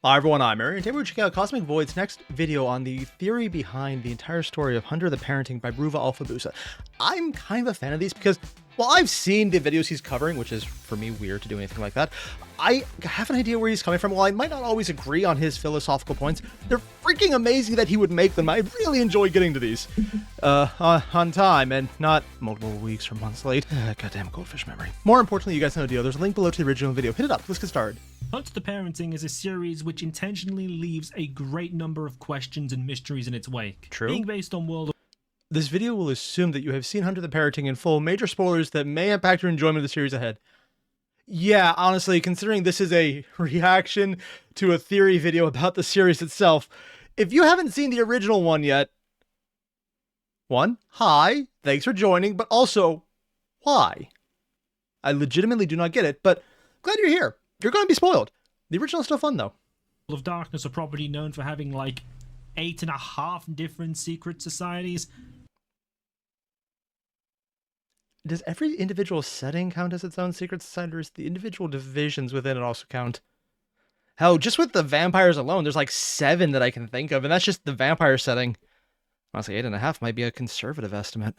Hi everyone, I'm Airier, and today we're checking out QosmicVoid's next video on the theory behind the entire story of Hunter the Parenting by Bruva Alphabusa. I'm kind of a fan of these because, while I've seen the videos he's covering, which is, for me, weird to do anything like that, I have an idea where he's coming from. While I might not always agree on his philosophical points, they're freaking amazing that he would make them. I really enjoy getting to these on time and not multiple weeks or months late. Goddamn goldfish memory. More importantly, you guys know the deal. There's a link below to the original video. Hit it up. Let's get started. Hunter the Parenting is a series which intentionally leaves a great number of questions and mysteries in its wake. True. Being based on world. This video will assume that you have seen Hunter the Parenting in full, major spoilers that may impact your enjoyment of the series ahead. Yeah, honestly, considering this is a reaction to a theory video about the series itself, if you haven't seen the original one yet, one, hi, thanks for joining, but also, why? I legitimately do not get it, but glad you're here. You're going to be spoiled. The original is still fun, though. Of Darkness, a property known for having like 8.5 different secret societies. Does every individual setting count as its own secret society, or is the individual divisions within it also count? Hell, just with the vampires alone, there's like 7 that I can think of, and that's just the vampire setting. Honestly, 8.5 might be a conservative estimate.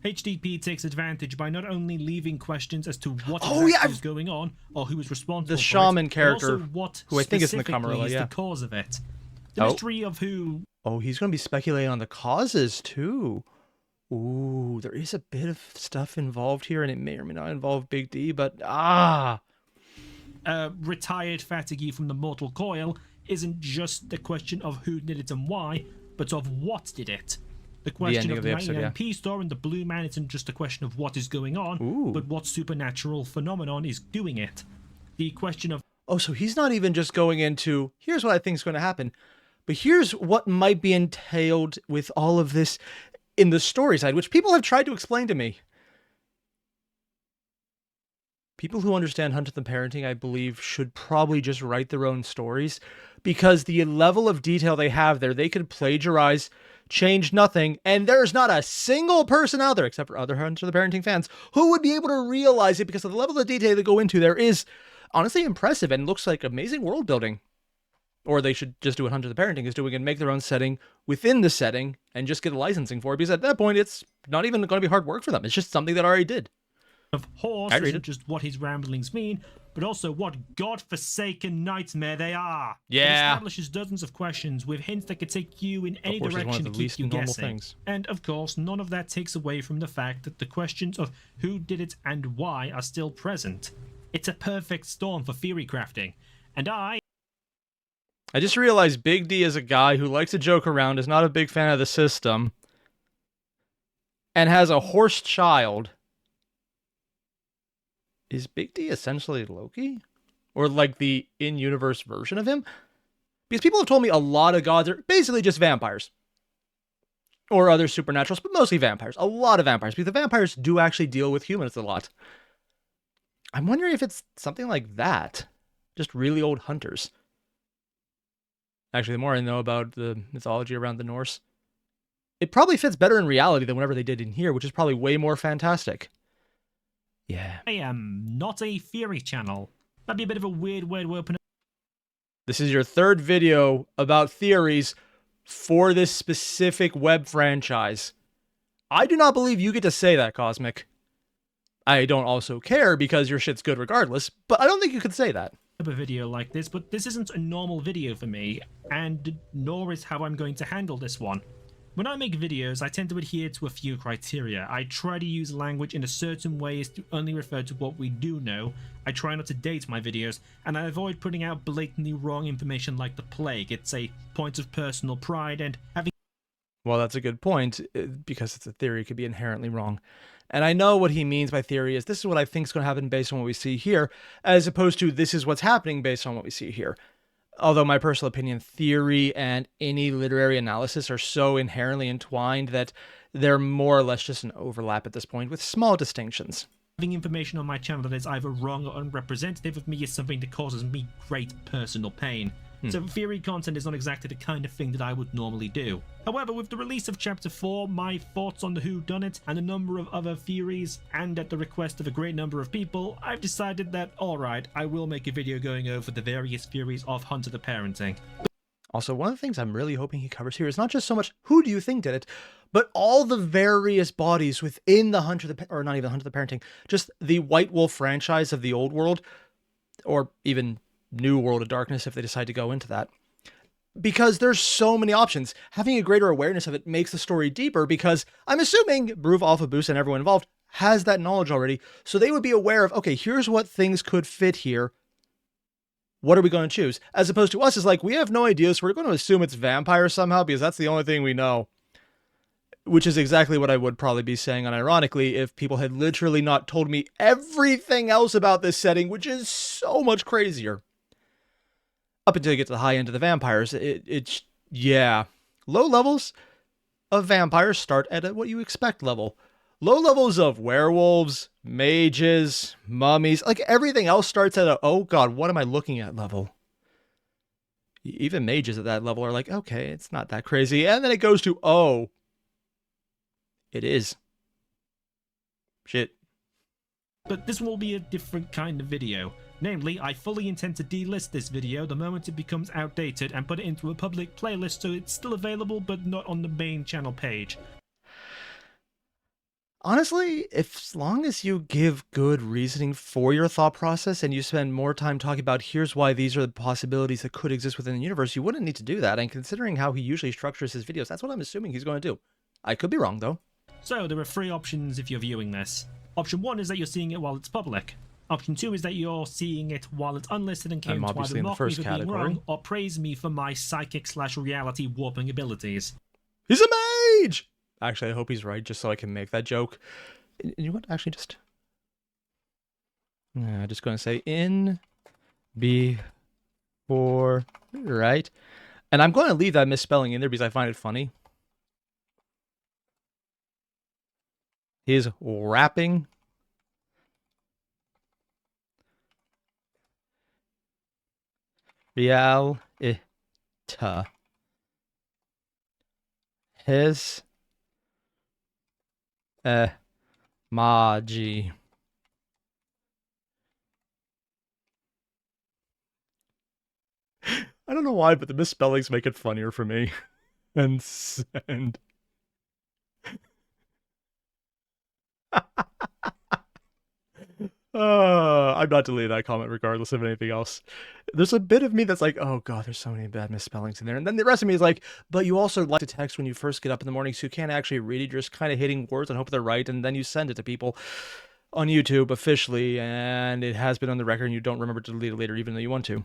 HDP takes advantage by not only leaving questions as to what is going on or who is responsible the for shaman it, character, but also what who I think is in the specifically Camarilla, is the cause of it. The mystery of who... Oh, he's going to be speculating on the causes, too. Ooh, there is a bit of stuff involved here, and it may or may not involve Big D, but retired fatigue from the mortal coil isn't just the question of who did it and why, but of what did it. The question of the 99p store and the blue man isn't just a question of what is going on, but what supernatural phenomenon is doing it. The question of... Oh, so he's not even just going into, here's what I think is going to happen, but here's what might be entailed with all of this in the story side, which people have tried to explain to me. People who understand Hunter the Parenting, I believe, should probably just write their own stories, because the level of detail they have there, they could plagiarize, change nothing, and there's not a single person out there, except for other Hunter the Parenting fans, who would be able to realize it, because of the level of detail they go into there is honestly impressive and looks like amazing world building. Or they should just do what Hunter the Parenting is doing and make their own setting within the setting and just get the licensing for it, because at that point it's not even going to be hard work for them. It's just something that I already did. Of horse isn't just what his ramblings mean, but also what godforsaken nightmare they are. Yeah. It establishes dozens of questions with hints that could take you in any direction to keep you guessing. And of course, none of that takes away from the fact that the questions of who did it and why are still present. It's a perfect storm for theory crafting. And I just realized Big D is a guy who likes to joke around, is not a big fan of the system, and has a horse child. Is Big D essentially Loki? Or like the in-universe version of him? Because people have told me a lot of gods are basically just vampires. Or other supernaturals, but mostly vampires. A lot of vampires, because the vampires do actually deal with humans a lot. I'm wondering if it's something like that. Just really old hunters. Actually, the more I know about the mythology around the Norse, it probably fits better in reality than whatever they did in here, which is probably way more fantastic. Yeah. I am not a theory channel. That'd be a bit of a weird way to open it. This is your 3rd video about theories for this specific web franchise. I do not believe you get to say that, Cosmic. I don't also care because your shit's good regardless, but I don't think you could say that. A video like this, but this isn't a normal video for me, and nor is how I'm going to handle this one. When I make videos, I tend to adhere to a few criteria. I try to use language in a certain way as to only refer to what we do know. I try not to date my videos, and I avoid putting out blatantly wrong information like the plague. It's a point of personal pride, and having... Well, that's a good point, because it's a theory, it could be inherently wrong. And I know what he means by theory is this is what I think is going to happen based on what we see here, as opposed to this is what's happening based on what we see here. Although my personal opinion, theory and any literary analysis are so inherently entwined that they're more or less just an overlap at this point, with small distinctions. Having information on my channel that is either wrong or unrepresentative of me is something that causes me great personal pain. So theory content is not exactly the kind of thing that I would normally do. However, with the release of Chapter 4, my thoughts on the whodunit, and a number of other theories, and at the request of a great number of people, I've decided that, alright, I will make a video going over the various theories of Hunter the Parenting. Also, one of the things I'm really hoping he covers here is not just so much who do you think did it, but all the various bodies within the or not even Hunter the Parenting, just the White Wolf franchise of the old world, or even New World of Darkness if they decide to go into that. Because there's so many options. Having a greater awareness of it makes the story deeper, because I'm assuming Bruv, Alpha Boost, and everyone involved has that knowledge already, so they would be aware of, okay, here's what things could fit here. What are we going to choose? As opposed to us, is like, we have no idea, so we're going to assume it's vampire somehow, because that's the only thing we know. Which is exactly what I would probably be saying, unironically, if people had literally not told me everything else about this setting, which is so much crazier. Up until you get to the high end of the vampires, it's yeah. Low levels of vampires start at what you expect level. Low levels of werewolves, mages, mummies, like everything else starts at a, oh god, what am I looking at level? Even mages at that level are like, okay, it's not that crazy. And then it goes to, oh, it is. Shit. But this will be a different kind of video. Namely, I fully intend to delist this video the moment it becomes outdated and put it into a public playlist so it's still available but not on the main channel page. Honestly, as long as you give good reasoning for your thought process and you spend more time talking about here's why these are the possibilities that could exist within the universe, you wouldn't need to do that. And considering how he usually structures his videos, that's what I'm assuming he's going to do. I could be wrong, though. So there are three options if you're viewing this. Option 1 is that you're seeing it while it's public. Option 2 is that you're seeing it while it's unlisted and came to either mock me for being wrong or praise me for my psychic/reality warping abilities. He's a mage! Actually, I hope he's right, just so I can make that joke. You know what? Actually, just going to say in before, right? And I'm going to leave that misspelling in there because I find it funny. He's rapping. Real ita. His Mage. I don't know why, but the misspellings make it funnier for me. And send. I'm not deleting that comment regardless of anything else. There's a bit of me that's like, oh god, there's so many bad misspellings in there. And then the rest of me is like, but you also like to text when you first get up in the morning, so you can't actually read it. You're just kind of hitting words and hope they're right, and then you send it to people on YouTube officially, and it has been on the record, and you don't remember to delete it later, even though you want to.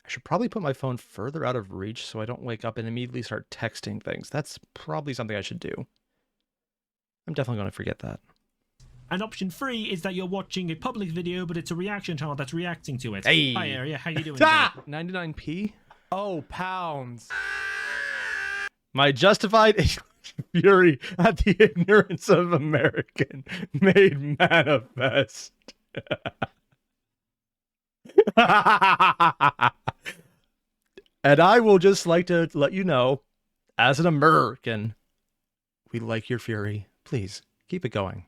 I should probably put my phone further out of reach so I don't wake up and immediately start texting things. That's probably something I should do. I'm definitely going to forget that. And option 3 is that you're watching a public video, but it's a reaction channel that's reacting to it. Hey. Hi, Airier. How you doing? 99p? Oh, pounds. My justified fury at the ignorance of American made manifest. And I will just like to let you know, as an American, we like your fury. Please, keep it going.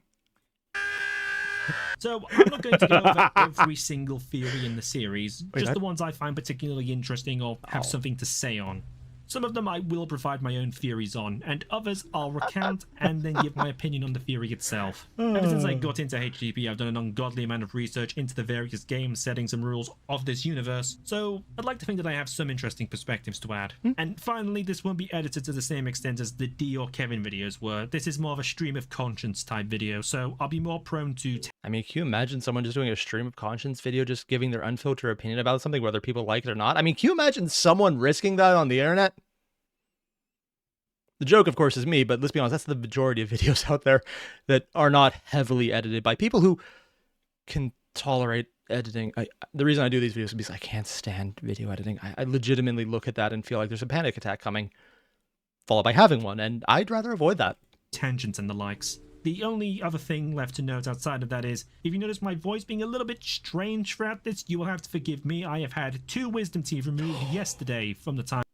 So, I'm not going to go over every single theory in the series, just the ones I find particularly interesting or have something to say on. Some of them I will provide my own theories on, and others I'll recount and then give my opinion on the theory itself. Ever since I got into HGP, I've done an ungodly amount of research into the various game settings and rules of this universe, so I'd like to think that I have some interesting perspectives to add. And finally, this won't be edited to the same extent as the D or Kevin videos were. This is more of a stream of conscience type video, so I'll be more prone to... I mean, can you imagine someone just doing a stream of conscience video, just giving their unfiltered opinion about something, whether people like it or not? I mean, can you imagine someone risking that on the internet? The joke, of course, is me, but let's be honest, that's the majority of videos out there that are not heavily edited by people who can tolerate editing. The reason I do these videos is because I can't stand video editing. I legitimately look at that and feel like there's a panic attack coming, followed by having one, and I'd rather avoid that. Tangents and the likes. The only other thing left to note outside of that is, if you notice my voice being a little bit strange throughout this, you will have to forgive me. I have had 2 wisdom teeth removed yesterday from the time.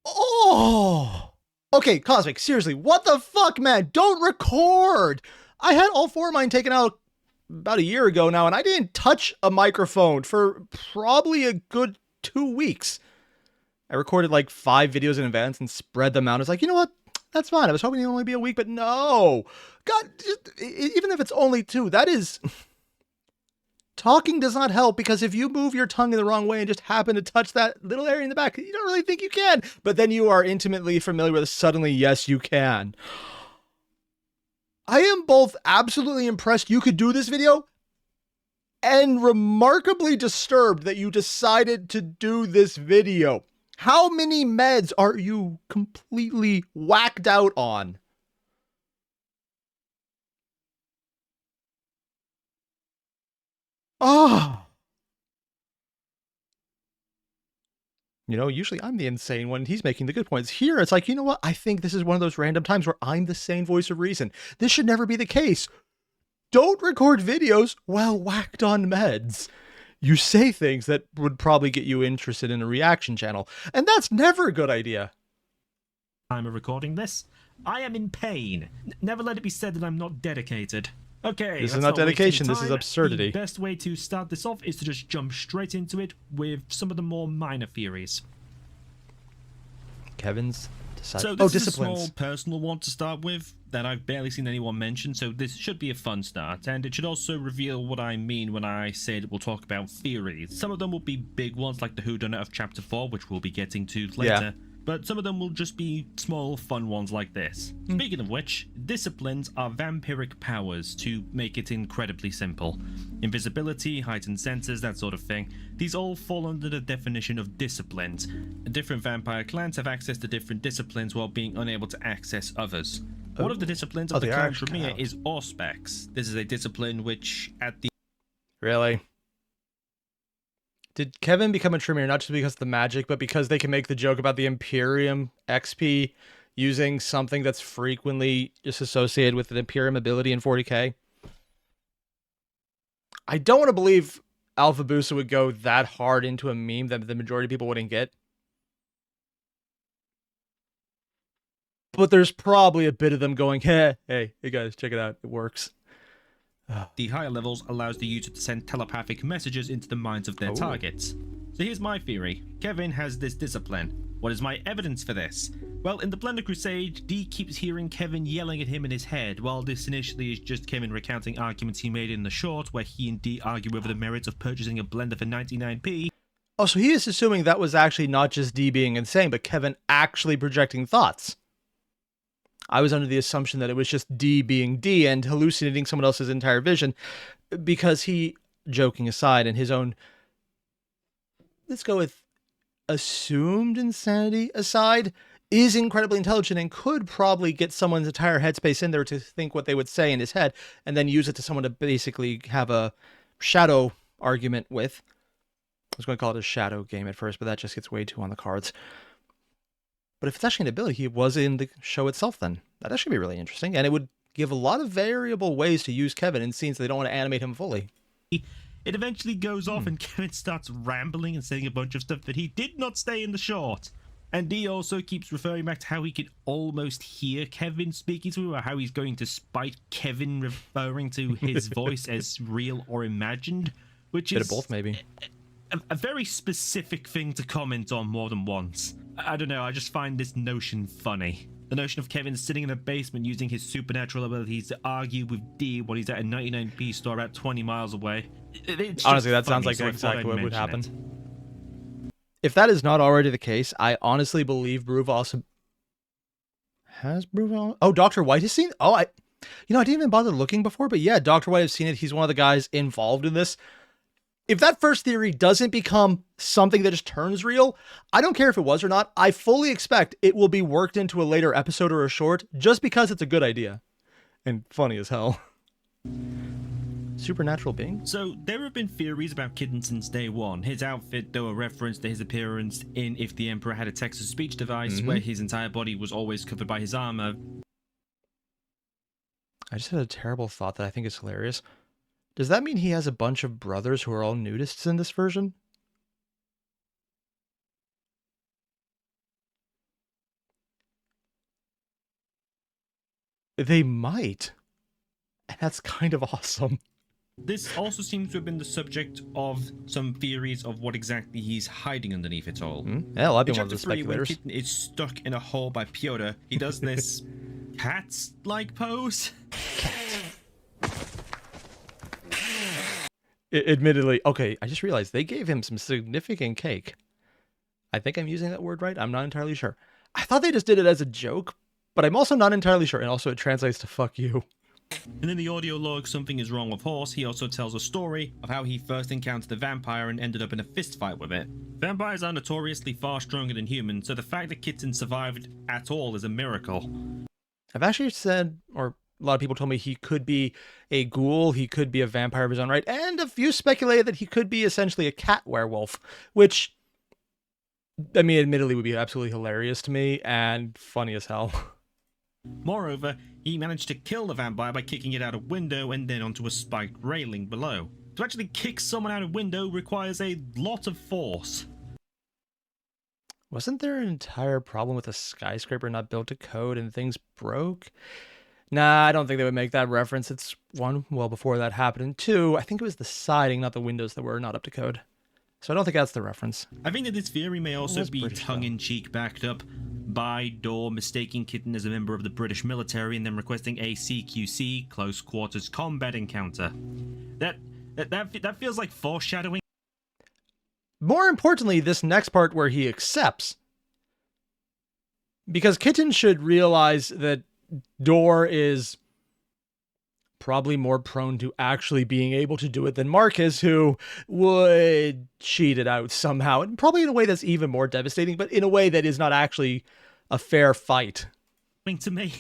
Oh! Okay, Cosmic, seriously, what the fuck, man? Don't record! I had all 4 of mine taken out about a year ago now, and I didn't touch a microphone for probably a good 2 weeks. I recorded like 5 videos in advance and spread them out. It's like, you know what? That's fine. I was hoping it would only be a week, but no. God, even if it's only 2, that is... Talking does not help, because if you move your tongue in the wrong way and just happen to touch that little area in the back, you don't really think you can. But then you are intimately familiar with it. Suddenly, yes, you can. I am both absolutely impressed you could do this video and remarkably disturbed that you decided to do this video. How many meds are you completely whacked out on? Oh. You know, usually I'm the insane one. He's making the good points. Here, it's like, you know what? I think this is one of those random times where I'm the sane voice of reason. This should never be the case. Don't record videos while whacked on meds. You say things that would probably get you interested in a reaction channel, and that's never a good idea. Time of recording this, I am in pain. Never let it be said that I'm not dedicated. Okay, this is not dedication, this is absurdity. The best way to start this off is to just jump straight into it with some of the more minor theories. Kevin's So this is a small personal one to start with that I've barely seen anyone mention, so this should be a fun start, and it should also reveal what I mean when I said we'll talk about theories. Some of them will be big ones like the whodunit of Chapter 4, which we'll be getting to later. Yeah. But some of them will just be small, fun ones like this. Speaking of which, disciplines are vampiric powers, to make it incredibly simple. Invisibility, heightened senses, that sort of thing. These all fall under the definition of disciplines. Different vampire clans have access to different disciplines while being unable to access others. One of the disciplines of the clan Tremere is Auspex. This is a discipline which, at the... Really? Did Kevin become a Tremere not just because of the magic, but because they can make the joke about the Imperium XP using something that's frequently just associated with an Imperium ability in 40k? I don't want to believe Alpha Boosta would go that hard into a meme that the majority of people wouldn't get. But there's probably a bit of them going, hey guys, check it out. It works. The higher levels allows the user to send telepathic messages into the minds of their targets. So here's my theory. Kevin has this discipline. What is my evidence for this? Well, in the Blender Crusade, Dee keeps hearing Kevin yelling at him in his head, while this initially is just Kevin recounting arguments he made in the short, where he and Dee argue over the merits of purchasing a blender for 99p. Oh, so he is assuming that was actually not just Dee being insane, but Kevin actually projecting thoughts. I was under the assumption that it was just Dee being Dee and hallucinating someone else's entire vision, because he, joking aside, in his own, let's go with assumed insanity aside, is incredibly intelligent and could probably get someone's entire headspace in there to think what they would say in his head and then use it to someone to basically have a shadow argument with. I was going to call it a shadow game at first, but that just gets way too on the cards. But if it's actually an ability, he was in the show itself then. That'd actually be really interesting. And it would give a lot of variable ways to use Kevin in scenes they don't want to animate him fully. It eventually goes off and Kevin starts rambling and saying a bunch of stuff that he did not say in the short. And Dee also keeps referring back to how he can almost hear Kevin speaking to him, or how he's going to spite Kevin referring to his voice as real or imagined, which is bit of both, maybe. A very specific thing to comment on more than once. I don't know, I just find this notion funny. The notion of Kevin sitting in a basement using his supernatural abilities to argue with Dee when he's at a 99p store about 20 miles away. Honestly, that sounds like exactly what would happen. If that is not already the case, I honestly believe Bruval has Bruval. Oh, Dr. White has seen. Oh, I didn't even bother looking before, but yeah, Dr. White has seen it. He's one of the guys involved in this. If that first theory doesn't become something that just turns real, I don't care if it was or not. I fully expect it will be worked into a later episode or a short just because it's a good idea. And funny as hell. Supernatural being? So, there have been theories about Kitten since day one. His outfit, though a reference to his appearance in If the Emperor Had a Text-to-Speech Device, where his entire body was always covered by his armor. I just had a terrible thought that I think is hilarious. Does that mean he has a bunch of brothers who are all nudists in this version? They might. And that's kind of awesome. This also seems to have been the subject of some theories of what exactly he's hiding underneath it all. Yeah, I've In been one of chapter the 3, when speculators. Kitten is stuck in a hole by Piotr, he does this cat-like pose. Admittedly, okay, I just realized they gave him some significant cake. I think I'm using that word right. I'm not entirely sure. I thought they just did it as a joke, but I'm also not entirely sure. And also it translates to fuck you. And in the audio log, Something Is Wrong with Horse, he also tells a story of how he first encountered the vampire and ended up in a fist fight with it. Vampires are notoriously far stronger than humans, so the fact that Kitten survived at all is a miracle. I've actually said, or a lot of people told me he could be a ghoul, he could be a vampire of his own right, and a few speculated that he could be essentially a cat werewolf, which, I mean, admittedly would be absolutely hilarious to me and funny as hell. Moreover, he managed to kill the vampire by kicking it out a window and then onto a spiked railing below. To actually kick someone out a window requires a lot of force. Wasn't there an entire problem with a skyscraper not built to code and things broke? Nah, I don't think they would make that reference. It's one, well before that happened, and two, I think it was the siding, not the windows that were not up to code. So I don't think that's the reference. I think that this theory may also That's be British, tongue-in-cheek backed up by Dor mistaking Kitten as a member of the British military and then requesting a CQC, close quarters combat encounter. That feels like foreshadowing. More importantly, this next part where he accepts. Because Kitten should realize that Dor is probably more prone to actually being able to do it than Marcus, who would cheat it out somehow, and probably in a way that's even more devastating, but in a way that is not actually a fair fight. To me.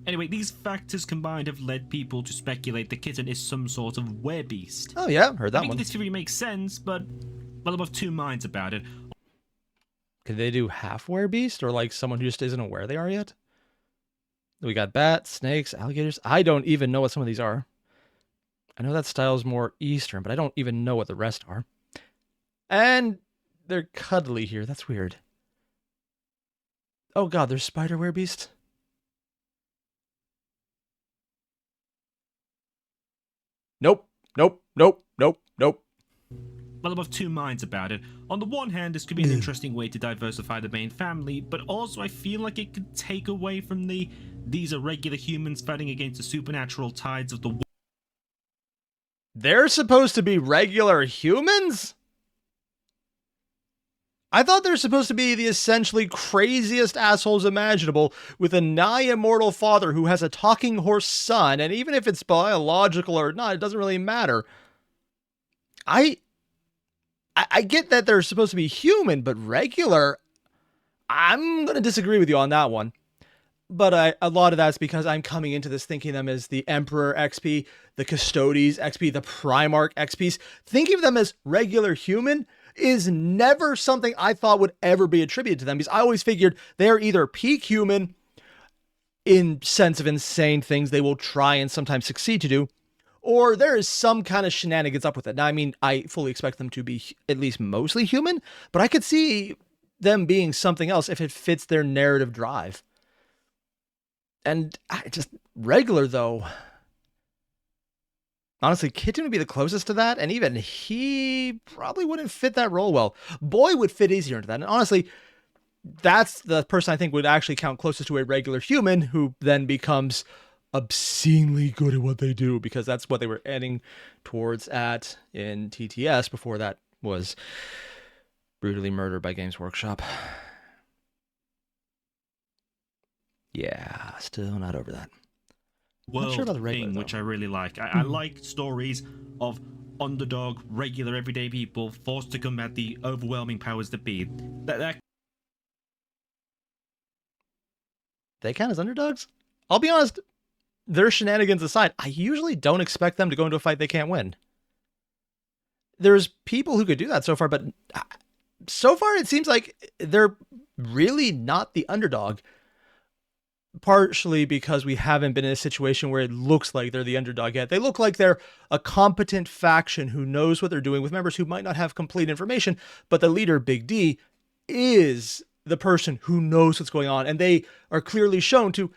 Anyway, these factors combined have led people to speculate that Kitten is some sort of werebeast. Oh yeah, heard that I think one. this theory makes sense, but well, I'm of two minds about it. Could they do half werebeast, or like someone who just isn't aware they are yet? We got bats, snakes, alligators. I don't even know what some of these are. I know that style's more Eastern, but I don't even know what the rest are. And they're cuddly here. That's weird. Oh god, there's spider werebeast. Nope. Nope. Nope. Nope. Nope. Well, I'm of two minds about it. On the one hand, this could be an interesting way to diversify the main family, but also I feel like it could take away from these are regular humans fighting against the supernatural tides of the world. They're supposed to be regular humans? I thought they're supposed to be the essentially craziest assholes imaginable, with a nigh immortal father who has a talking horse son, and even if it's biological or not, it doesn't really matter. I get that they're supposed to be human, but regular, I'm going to disagree with you on that one. But a lot of that's because I'm coming into this thinking them as the Emperor XP, the Custodes XP, the Primarch XPs. Thinking of them as regular human is never something I thought would ever be attributed to them, because I always figured they're either peak human in sense of insane things they will try and sometimes succeed to do, or there is some kind of shenanigans up with it. Now, I mean, I fully expect them to be at least mostly human, but I could see them being something else if it fits their narrative drive. And just regular, though. Honestly, Kitten would be the closest to that, and even he probably wouldn't fit that role well. Boy would fit easier into that. And honestly, that's the person I think would actually count closest to a regular human, who then becomes obscenely good at what they do, because that's what they were heading towards at in TTS before that was brutally murdered by Games Workshop. Yeah, still not over that. World sure about the regular, thing, though. which I really like. I like stories of underdog, regular, everyday people forced to combat the overwhelming powers that be. They count as underdogs? I'll be honest, their shenanigans aside, I usually don't expect them to go into a fight they can't win. There's people who could do that so far, but so far it seems like they're really not the underdog. partially because we haven't been in a situation where it looks like they're the underdog yet. They look like they're a competent faction who knows what they're doing with members who might not have complete information, but the leader, Big D, is the person who knows what's going on, and they are clearly shown to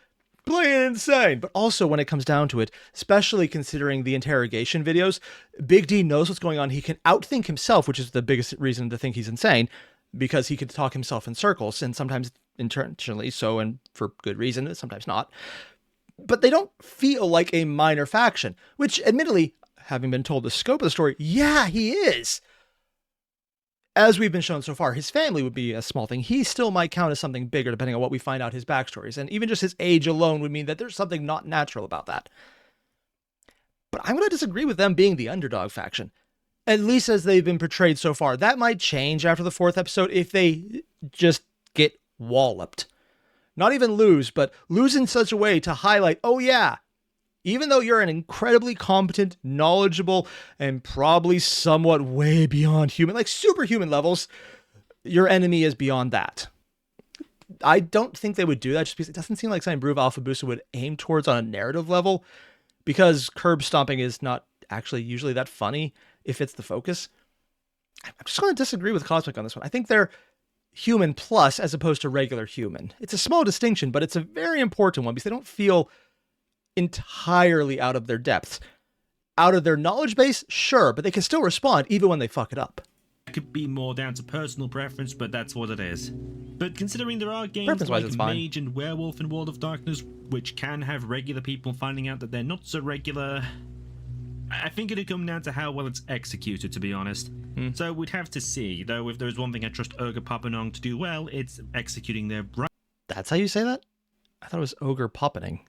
play it insane. But also, when it comes down to it, especially considering the interrogation videos, Big D knows what's going on. He can outthink himself, which is the biggest reason to think he's insane, because he can talk himself in circles, and sometimes intentionally so, and for good reason, sometimes not. But they don't feel like a minor faction, which admittedly, having been told the scope of the story, yeah, he is. As we've been shown so far, his family would be a small thing. He still might count as something bigger depending on what we find out his backstories. And even just his age alone would mean that there's something not natural about that. But I'm going to disagree with them being the underdog faction, at least as they've been portrayed so far. That might change after the 4th episode if they just get walloped. Not even lose, but lose in such a way to highlight, oh yeah, even though you're an incredibly competent, knowledgeable, and probably somewhat way beyond human, like superhuman levels, your enemy is beyond that. I don't think they would do that just because it doesn't seem like something Brew of Alpha Booster would aim towards on a narrative level, because curb stomping is not actually usually that funny if it's the focus. I'm just going to disagree with Cosmic on this one. I think they're human plus as opposed to regular human. It's a small distinction, but it's a very important one because they don't feel entirely out of their depths. Out of their knowledge base, sure, but they can still respond even when they fuck it up. It could be more down to personal preference, but that's what it is. But considering there are games Preference-wise, like it's fine. Mage and Werewolf in World of Darkness, which can have regular people finding out that they're not so regular, I think it'd come down to how well it's executed, to be honest. So we'd have to see, though if there's one thing I trust Ogre Papanong to do well, it's executing their That's how you say that? I thought it was Ogre Poppening.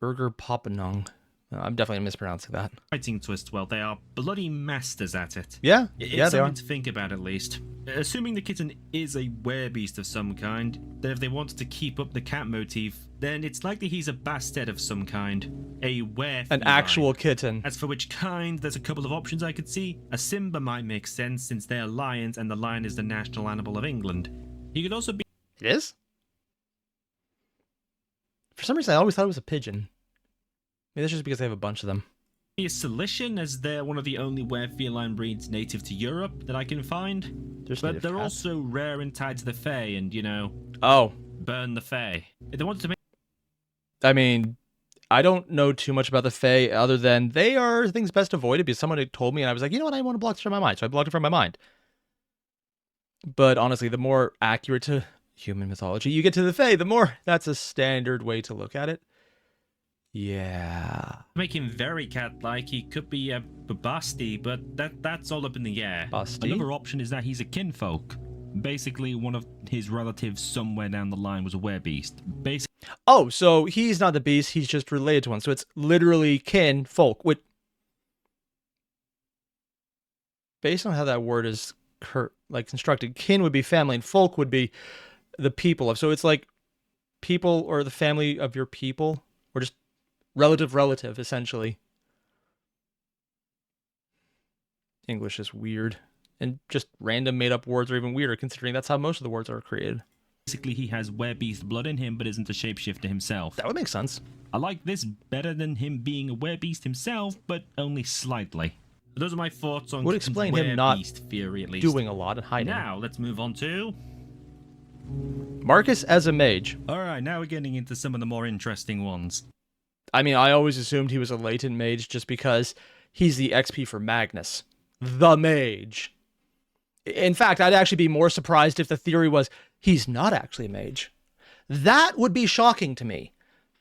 Ogre Papanong. I'm definitely mispronouncing that. writing twist well. They are bloody masters at it. Yeah, It's yeah, they are. something to think about, at least. Assuming the kitten is a werebeast of some kind, then if they wanted to keep up the cat motif, then it's likely he's a bastet of some kind. A were An actual kitten. As for which kind, there's a couple of options I could see. A Simba might make sense since they're lions and the lion is the national animal of England. He could also be It is? For some reason, I always thought it was a pigeon. Maybe that's just because they have a bunch of them. a Cilician, as they're one of the only were-feline breeds native to Europe that I can find. There's But native they're cats. also rare and tied to the Fae, and, you know, Oh, burn the Fae. If they wanted to make I mean, I don't know too much about the Fae other than they are things best avoided because someone had told me and I was like, you know what, I want to block this from my mind. So I blocked it from my mind. But honestly, the more accurate to human mythology you get to the Fae, the more that's a standard way to look at it. Yeah. make him very cat-like, he could be a Basti, but that's all up in the air. Basti? Another option is that he's a kinfolk. Basically, one of his relatives somewhere down the line was a werebeast. Oh, so he's not the beast, he's just related to one. So it's literally kin folk. Which, based on how that word is constructed, kin would be family and folk would be the people of. So it's like people or the family of your people, or just relative, essentially. English is weird. And just random made-up words are even weirder, considering that's how most of the words are created. Basically, he has werebeast blood in him, but isn't a shapeshifter himself. That would make sense. I like this better than him being a werebeast himself, but only slightly. Those are my thoughts on Would Kitten's explain him not werebeast theory, at least. Doing a lot and hiding. Now, let's move on to... Marcus as a mage. Alright, now we're getting into some of the more interesting ones. I mean, I always assumed he was a latent mage just because he's the XP for Magnus, the mage. In fact, I'd actually be more surprised if the theory was he's not actually a mage. That would be shocking to me,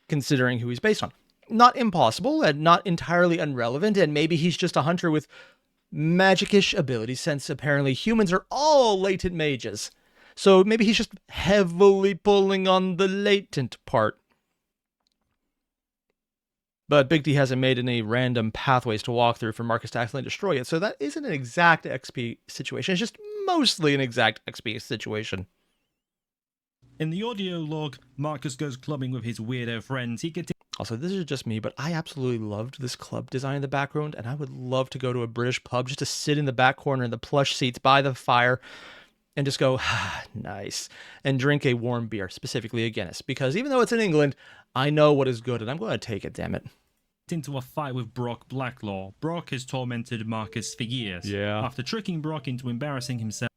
considering who he's based on. Not impossible and not entirely irrelevant, and maybe he's just a hunter with magic-ish abilities, since apparently humans are all latent mages. So maybe he's just heavily pulling on the latent part. But Big D hasn't made any random pathways to walk through for Marcus to accidentally destroy it, so that isn't an exact XP situation. It's just mostly an exact XP situation. In the audio log, Marcus goes clubbing with his weirdo friends. He gets Also, this is just me, but I absolutely loved this club design in the background, and I would love to go to a British pub just to sit in the back corner in the plush seats by the fire, and just go, ah, nice, and drink a warm beer, specifically a Guinness, because even though it's in England, I know what is good, and I'm going to take it, damn it. Into a fight with Brock Blacklaw. Brock has tormented Marcus for years. Yeah. After tricking Brock into embarrassing himself.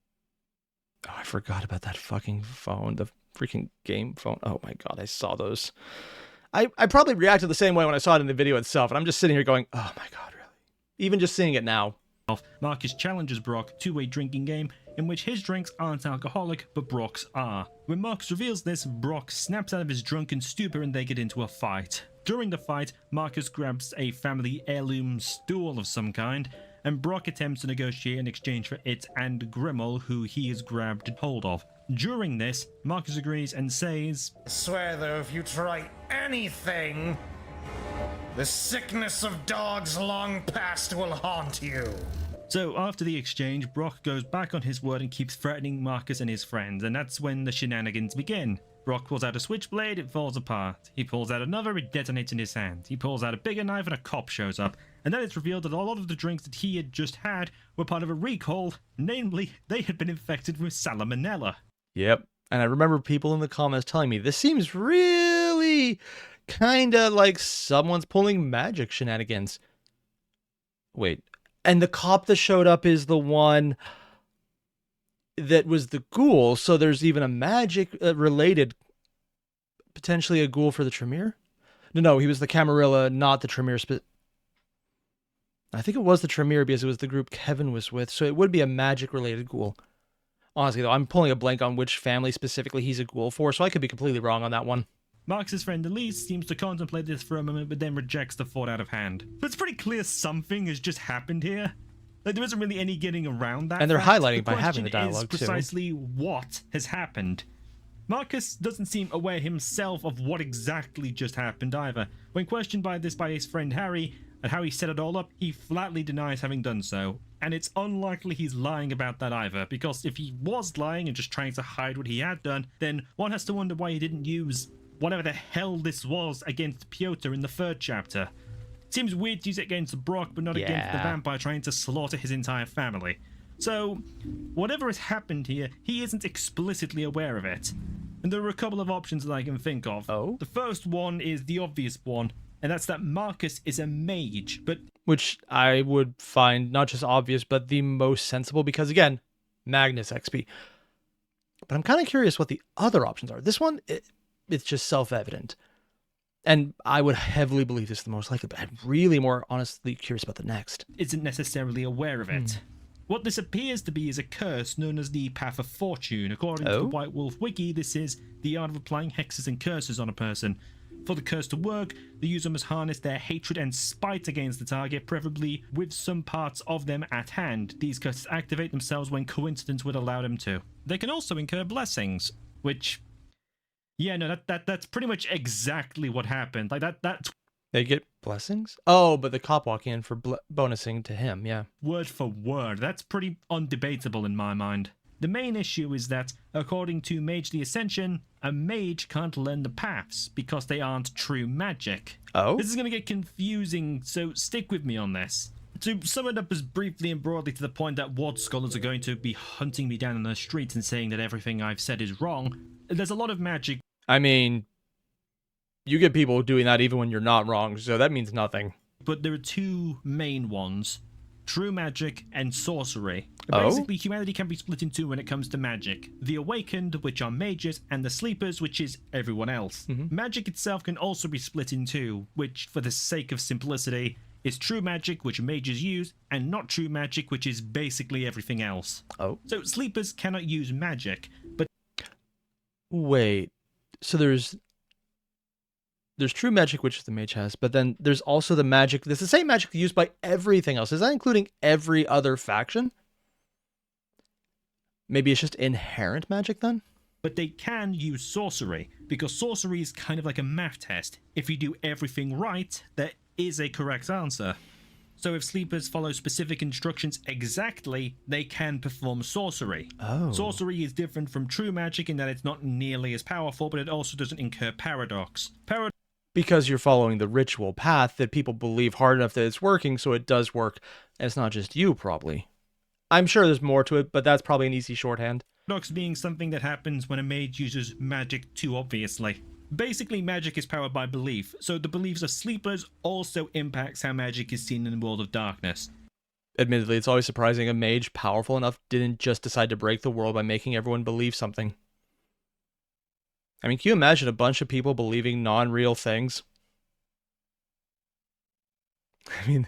Oh, I forgot about that fucking phone, the freaking game phone. Oh my god, I saw those. I probably reacted the same way when I saw it in the video itself, and I'm just sitting here going, oh my god, really? Even just seeing it now. Marcus challenges Brock to a drinking game in which his drinks aren't alcoholic, but Brock's are. When Marcus reveals this, Brock snaps out of his drunken stupor and they get into a fight. During the fight, Marcus grabs a family heirloom stool of some kind, and Brock attempts to negotiate in exchange for it and Grimmel, who he has grabbed hold of. During this, Marcus agrees and says, I swear though, if you try anything, the sickness of dogs long past will haunt you. So after the exchange, Brock goes back on his word and keeps threatening Marcus and his friends, and that's when the shenanigans begin. Brock pulls out a switchblade, it falls apart. He pulls out another, it detonates in his hand. He pulls out a bigger knife and a cop shows up. And then it's revealed that a lot of the drinks that he had just had were part of a recall, namely, they had been infected with salmonella. Yep. And I remember people in the comments telling me, this seems really kinda like someone's pulling magic shenanigans. Wait. And the cop that showed up is the one that was the ghoul, so there's even a magic related, potentially a ghoul for the Tremere? No, he was the Camarilla, not the Tremere. I think it was the Tremere because it was the group Kevin was with, so it would be a magic related ghoul. Honestly though, I'm pulling a blank on which family specifically he's a ghoul for, so I could be completely wrong on that one. Marcus's friend Elise seems to contemplate this for a moment, but then rejects the thought out of hand. But it's pretty clear something has just happened here. Like, there isn't really any getting around that. And they're fact. highlighting by having the question dialogue is too. precisely what has happened. Marcus doesn't seem aware himself of what exactly just happened either. When questioned by his friend Harry and how he set it all up, he flatly denies having done so. And it's unlikely he's lying about that either, because if he was lying and just trying to hide what he had done, then one has to wonder why he didn't use whatever the hell this was against Piotr in the 3rd chapter. Seems weird to use it against Brock, but not against the vampire trying to slaughter his entire family. So, whatever has happened here, he isn't explicitly aware of it. And there are a couple of options that I can think of. Oh? The first one is the obvious one, and that's that Marcus is a mage, but... Which I would find not just obvious, but the most sensible, because again, Magnus XP. But I'm kind of curious what the other options are. This one, it's just self-evident. And I would heavily believe this is the most likely, but I'm really more honestly curious about the next. Isn't necessarily aware of it. What this appears to be is a curse known as the Path of Fortune. According to the White Wolf Wiki, this is the art of applying hexes and curses on a person. For the curse to work, the user must harness their hatred and spite against the target, preferably with some parts of them at hand. These curses activate themselves when coincidence would allow them to. They can also incur blessings, which... yeah, no, that's pretty much exactly what happened. Like, that's... They get blessings? Oh, but the cop walking in for bonusing to him, yeah. Word for word. That's pretty undebatable in my mind. The main issue is that, according to Mage the Ascension, a mage can't learn the paths because they aren't true magic. Oh? This is going to get confusing, so stick with me on this. To sum it up as briefly and broadly to the point that ward scholars are going to be hunting me down in the streets and saying that everything I've said is wrong, there's a lot of magic. I mean, you get people doing that even when you're not wrong, so that means nothing. But there are two main ones. True magic and sorcery. Oh? Basically, humanity can be split in two when it comes to magic. The awakened, which are mages, and the sleepers, which is everyone else. Magic itself can also be split in two, which, for the sake of simplicity, is true magic, which mages use, and not true magic, which is basically everything else. Oh? So sleepers cannot use magic, but... Wait, so there's true magic, which the mage has, but then there's also the magic. There's the same magic used by everything else. Is that including every other faction? Maybe it's just inherent magic then? But they can use sorcery, because sorcery is kind of like a math test. If you do everything right, there is a correct answer. So if sleepers follow specific instructions exactly, they can perform sorcery. Oh. Sorcery is different from true magic in that it's not nearly as powerful, but it also doesn't incur paradox. Because you're following the ritual path that people believe hard enough that it's working, so it does work. And it's not just you, probably. I'm sure there's more to it, but that's probably an easy shorthand. Paradox being something that happens when a mage uses magic too obviously. Basically, magic is powered by belief, so the beliefs of sleepers also impacts how magic is seen in the world of darkness. Admittedly, it's always surprising a mage powerful enough didn't just decide to break the world by making everyone believe something. I mean, can you imagine a bunch of people believing non-real things? I mean,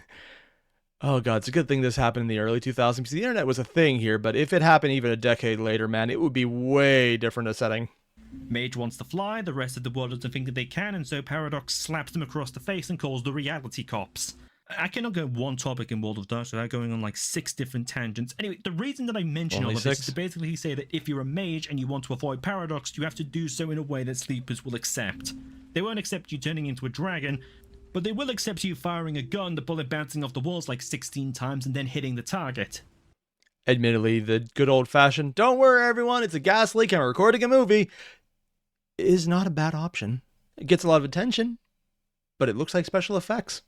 oh god, it's a good thing this happened in the early 2000s, because the internet was a thing here, but if it happened even a decade later, man, it would be way different a setting. Mage wants to fly, the rest of the world doesn't think that they can, and so Paradox slaps them across the face and calls the reality cops. I cannot go one topic in World of Darkness without going on like 6 different tangents. Anyway, the reason that I mention all of this is to basically say that if you're a mage and you want to avoid Paradox, you have to do so in a way that sleepers will accept. They won't accept you turning into a dragon, but they will accept you firing a gun, the bullet bouncing off the walls like 16 times and then hitting the target. Admittedly, the good old-fashioned, don't worry everyone, it's a gas leak and we're recording a movie, is not a bad option. It gets a lot of attention, but it looks like special effects.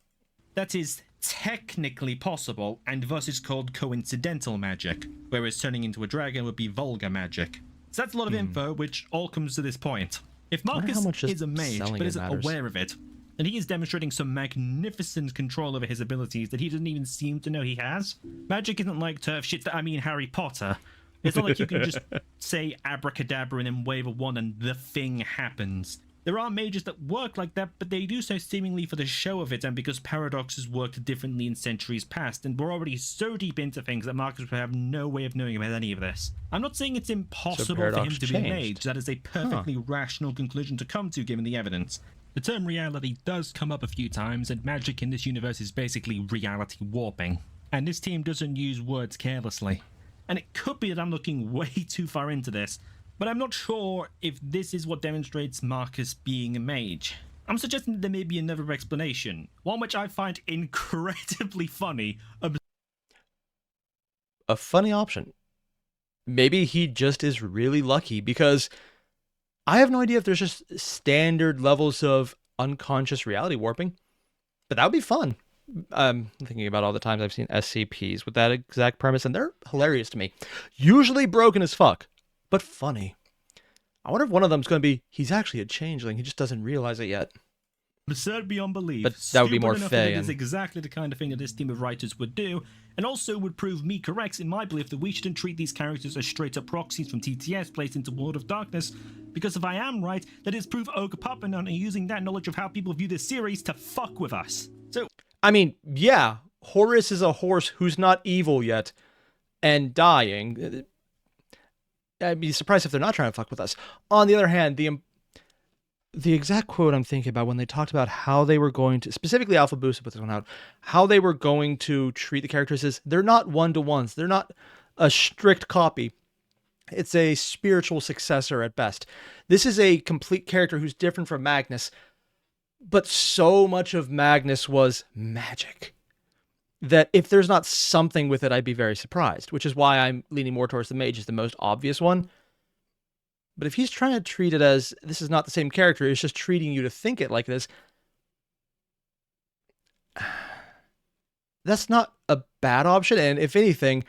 That is technically possible, and thus is called coincidental magic, whereas turning into a dragon would be vulgar magic. So that's a lot of info, which all comes to this point. If Marcus is a mage, but isn't aware of it, then he is demonstrating some magnificent control over his abilities that he doesn't even seem to know he has. Magic isn't like turf shit that I mean Harry Potter. It's not like you can just say abracadabra and then wave a wand and the thing happens. There are mages that work like that, but they do so seemingly for the show of it and because Paradox has worked differently in centuries past, and we're already so deep into things that Marcus would have no way of knowing about any of this. I'm not saying it's impossible for him to be a mage, that is a perfectly rational conclusion to come to given the evidence. The term reality does come up a few times, and magic in this universe is basically reality warping. And this team doesn't use words carelessly. And it could be that I'm looking way too far into this, but I'm not sure if this is what demonstrates Marcus being a mage. I'm suggesting that there may be another explanation, one which I find incredibly funny. A funny option. Maybe he just is really lucky, because I have no idea if there's just standard levels of unconscious reality warping, but that would be fun. I'm thinking about all the times I've seen SCPs with that exact premise, and they're hilarious to me. Usually broken as fuck, but funny. I wonder if one of them's going to be, he's actually a changeling, he just doesn't realize it yet. Absurd beyond belief. But that would be more fair. It is exactly the kind of thing that this team of writers would do, and also would prove me correct in my belief that we shouldn't treat these characters as straight-up proxies from TTS placed into World of Darkness, because if I am right, that is proof Ogre Papanon are using that knowledge of how people view this series to fuck with us. So, I mean, yeah, Horus is a horse who's not evil yet, and dying. I'd be surprised if they're not trying to fuck with us. On the other hand, the exact quote I'm thinking about when they talked about how they were going to, specifically Alpha Boost put this one out, how they were going to treat the characters is, they're not one-to-ones. They're not a strict copy. It's a spiritual successor at best. This is a complete character who's different from Magnus, but so much of Magnus was magic that if there's not something with it, I'd be very surprised, which is why I'm leaning more towards the Mage as the most obvious one. But if he's trying to treat it as, this is not the same character, it's just treating you to think it like this, that's not a bad option. And if anything,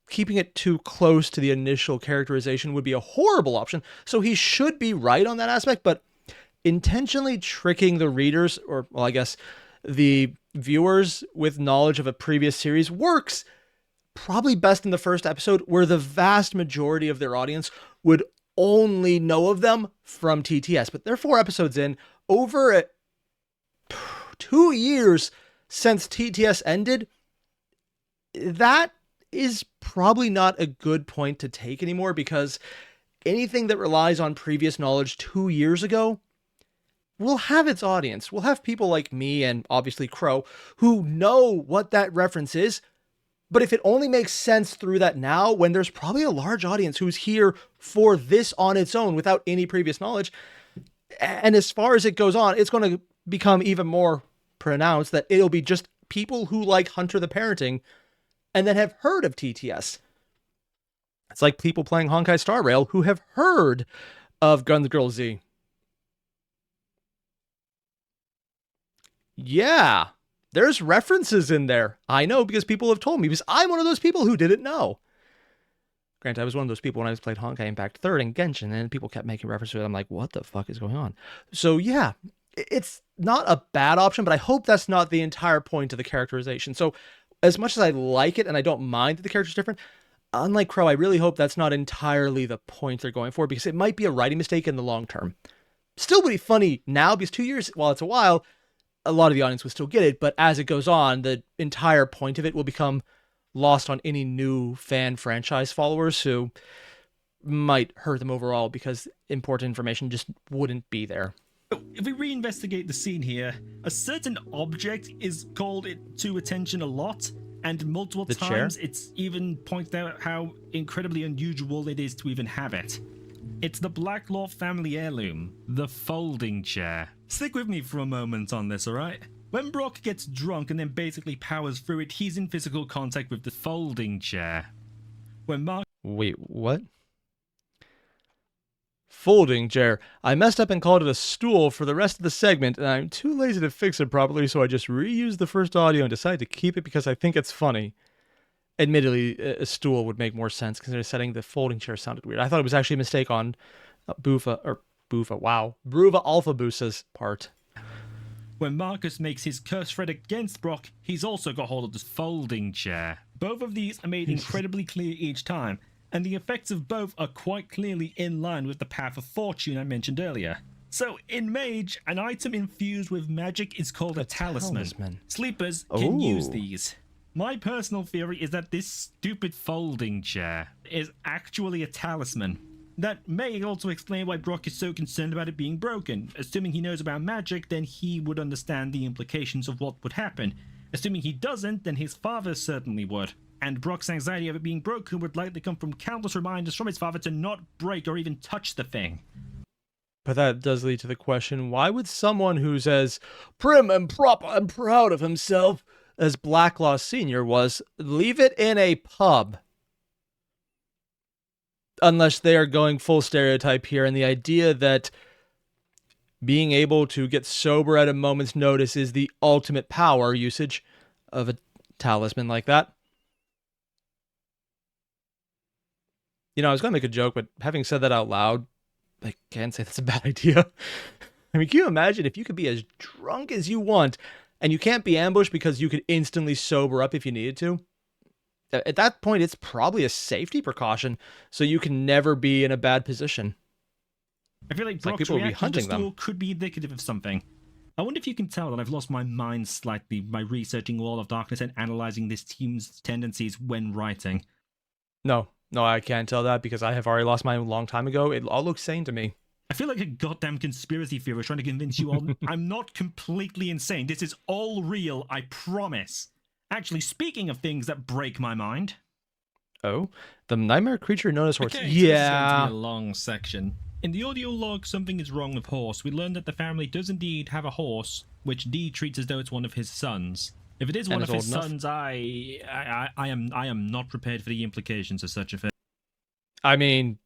keeping it too close to the initial characterization would be a horrible option. So he should be right on that aspect, but intentionally tricking the readers, or, well, I guess the viewers with knowledge of a previous series works probably best in the first episode, where the vast majority of their audience would only know of them from TTS. But they're 4 episodes in, over 2 years since TTS ended. That is probably not a good point to take anymore, because anything that relies on previous knowledge 2 years ago will have its audience. We'll have people like me and obviously Crow who know what that reference is. But if it only makes sense through that now, when there's probably a large audience who's here for this on its own without any previous knowledge, and as far as it goes on, it's going to become even more pronounced that it'll be just people who like Hunter the Parenting and then have heard of TTS. It's like people playing Honkai Star Rail who have heard of Guns Girl Z. Yeah, There's references in there. I know because people have told me, because I'm one of those people who didn't know. Granted, I was one of those people when I played Honkai Impact 3rd and Genshin, and people kept making references to it. I'm like, what the fuck is going on? So yeah, it's not a bad option, but I hope that's not the entire point of the characterization. So as much as I like it and I don't mind that the character's different, unlike Crow, I really hope that's not entirely the point they're going for, because it might be a writing mistake in the long term. Still would be funny now, because 2 years, while it's a while, a lot of the audience would still get it, but as it goes on, the entire point of it will become lost on any new fan franchise followers who might hurt them overall because important information just wouldn't be there. If we reinvestigate the scene here, a certain object is called to attention a lot, and multiple times it's even pointed out how incredibly unusual it is to even have it. It's the Blacklaw family heirloom, the folding chair. Stick with me for a moment on this, alright? When Brock gets drunk and then basically powers through it, he's in physical contact with the folding chair. When Mark... Wait, what? Folding chair. I messed up and called it a stool for the rest of the segment, and I'm too lazy to fix it properly, so I just reused the first audio and decided to keep it because I think it's funny. Admittedly, a stool would make more sense considering setting the folding chair sounded weird. I thought it was actually a mistake on Bruva Alpha Boosa's part. When Marcus makes his curse threat against Brock, he's also got hold of this folding chair. Both of these are made incredibly clear each time, and the effects of both are quite clearly in line with the Path of Fortune I mentioned earlier. So, in Mage, an item infused with magic is called a talisman. Sleepers can use these. My personal theory is that this stupid folding chair is actually a talisman. That may also explain why Brock is so concerned about it being broken. Assuming he knows about magic, then he would understand the implications of what would happen. Assuming he doesn't, then his father certainly would. And Brock's anxiety of it being broken would likely come from countless reminders from his father to not break or even touch the thing. But that does lead to the question, why would someone who's as prim and proper and proud of himself as Blacklaw Sr. was, leave it in a pub? Unless they are going full stereotype here, and the idea that being able to get sober at a moment's notice is the ultimate power usage of a talisman like that. You know, I was going to make a joke, but having said that out loud, I can't say that's a bad idea. I mean, can you imagine if you could be as drunk as you want, and you can't be ambushed because you could instantly sober up if you needed to? At that point, it's probably a safety precaution, so you can never be in a bad position. I feel like Brock's reaction to the stool could be indicative of something. I wonder if you can tell that I've lost my mind slightly by researching Wall of Darkness and analyzing this team's tendencies when writing. No, I can't tell that because I have already lost mine a long time ago. It all looks sane to me. I feel like a goddamn conspiracy theorist trying to convince you all I'm not completely insane. This is all real, I promise. Actually, speaking of things that break my mind... Oh? The nightmare creature known as Horse. Okay, yeah. So this is going to be a long section. In the audio log, Something is Wrong with Horse, we learned that the family does indeed have a horse, which Dee treats as though it's one of his sons. If it is one of his sons, I am not prepared for the implications of such a thing. I mean,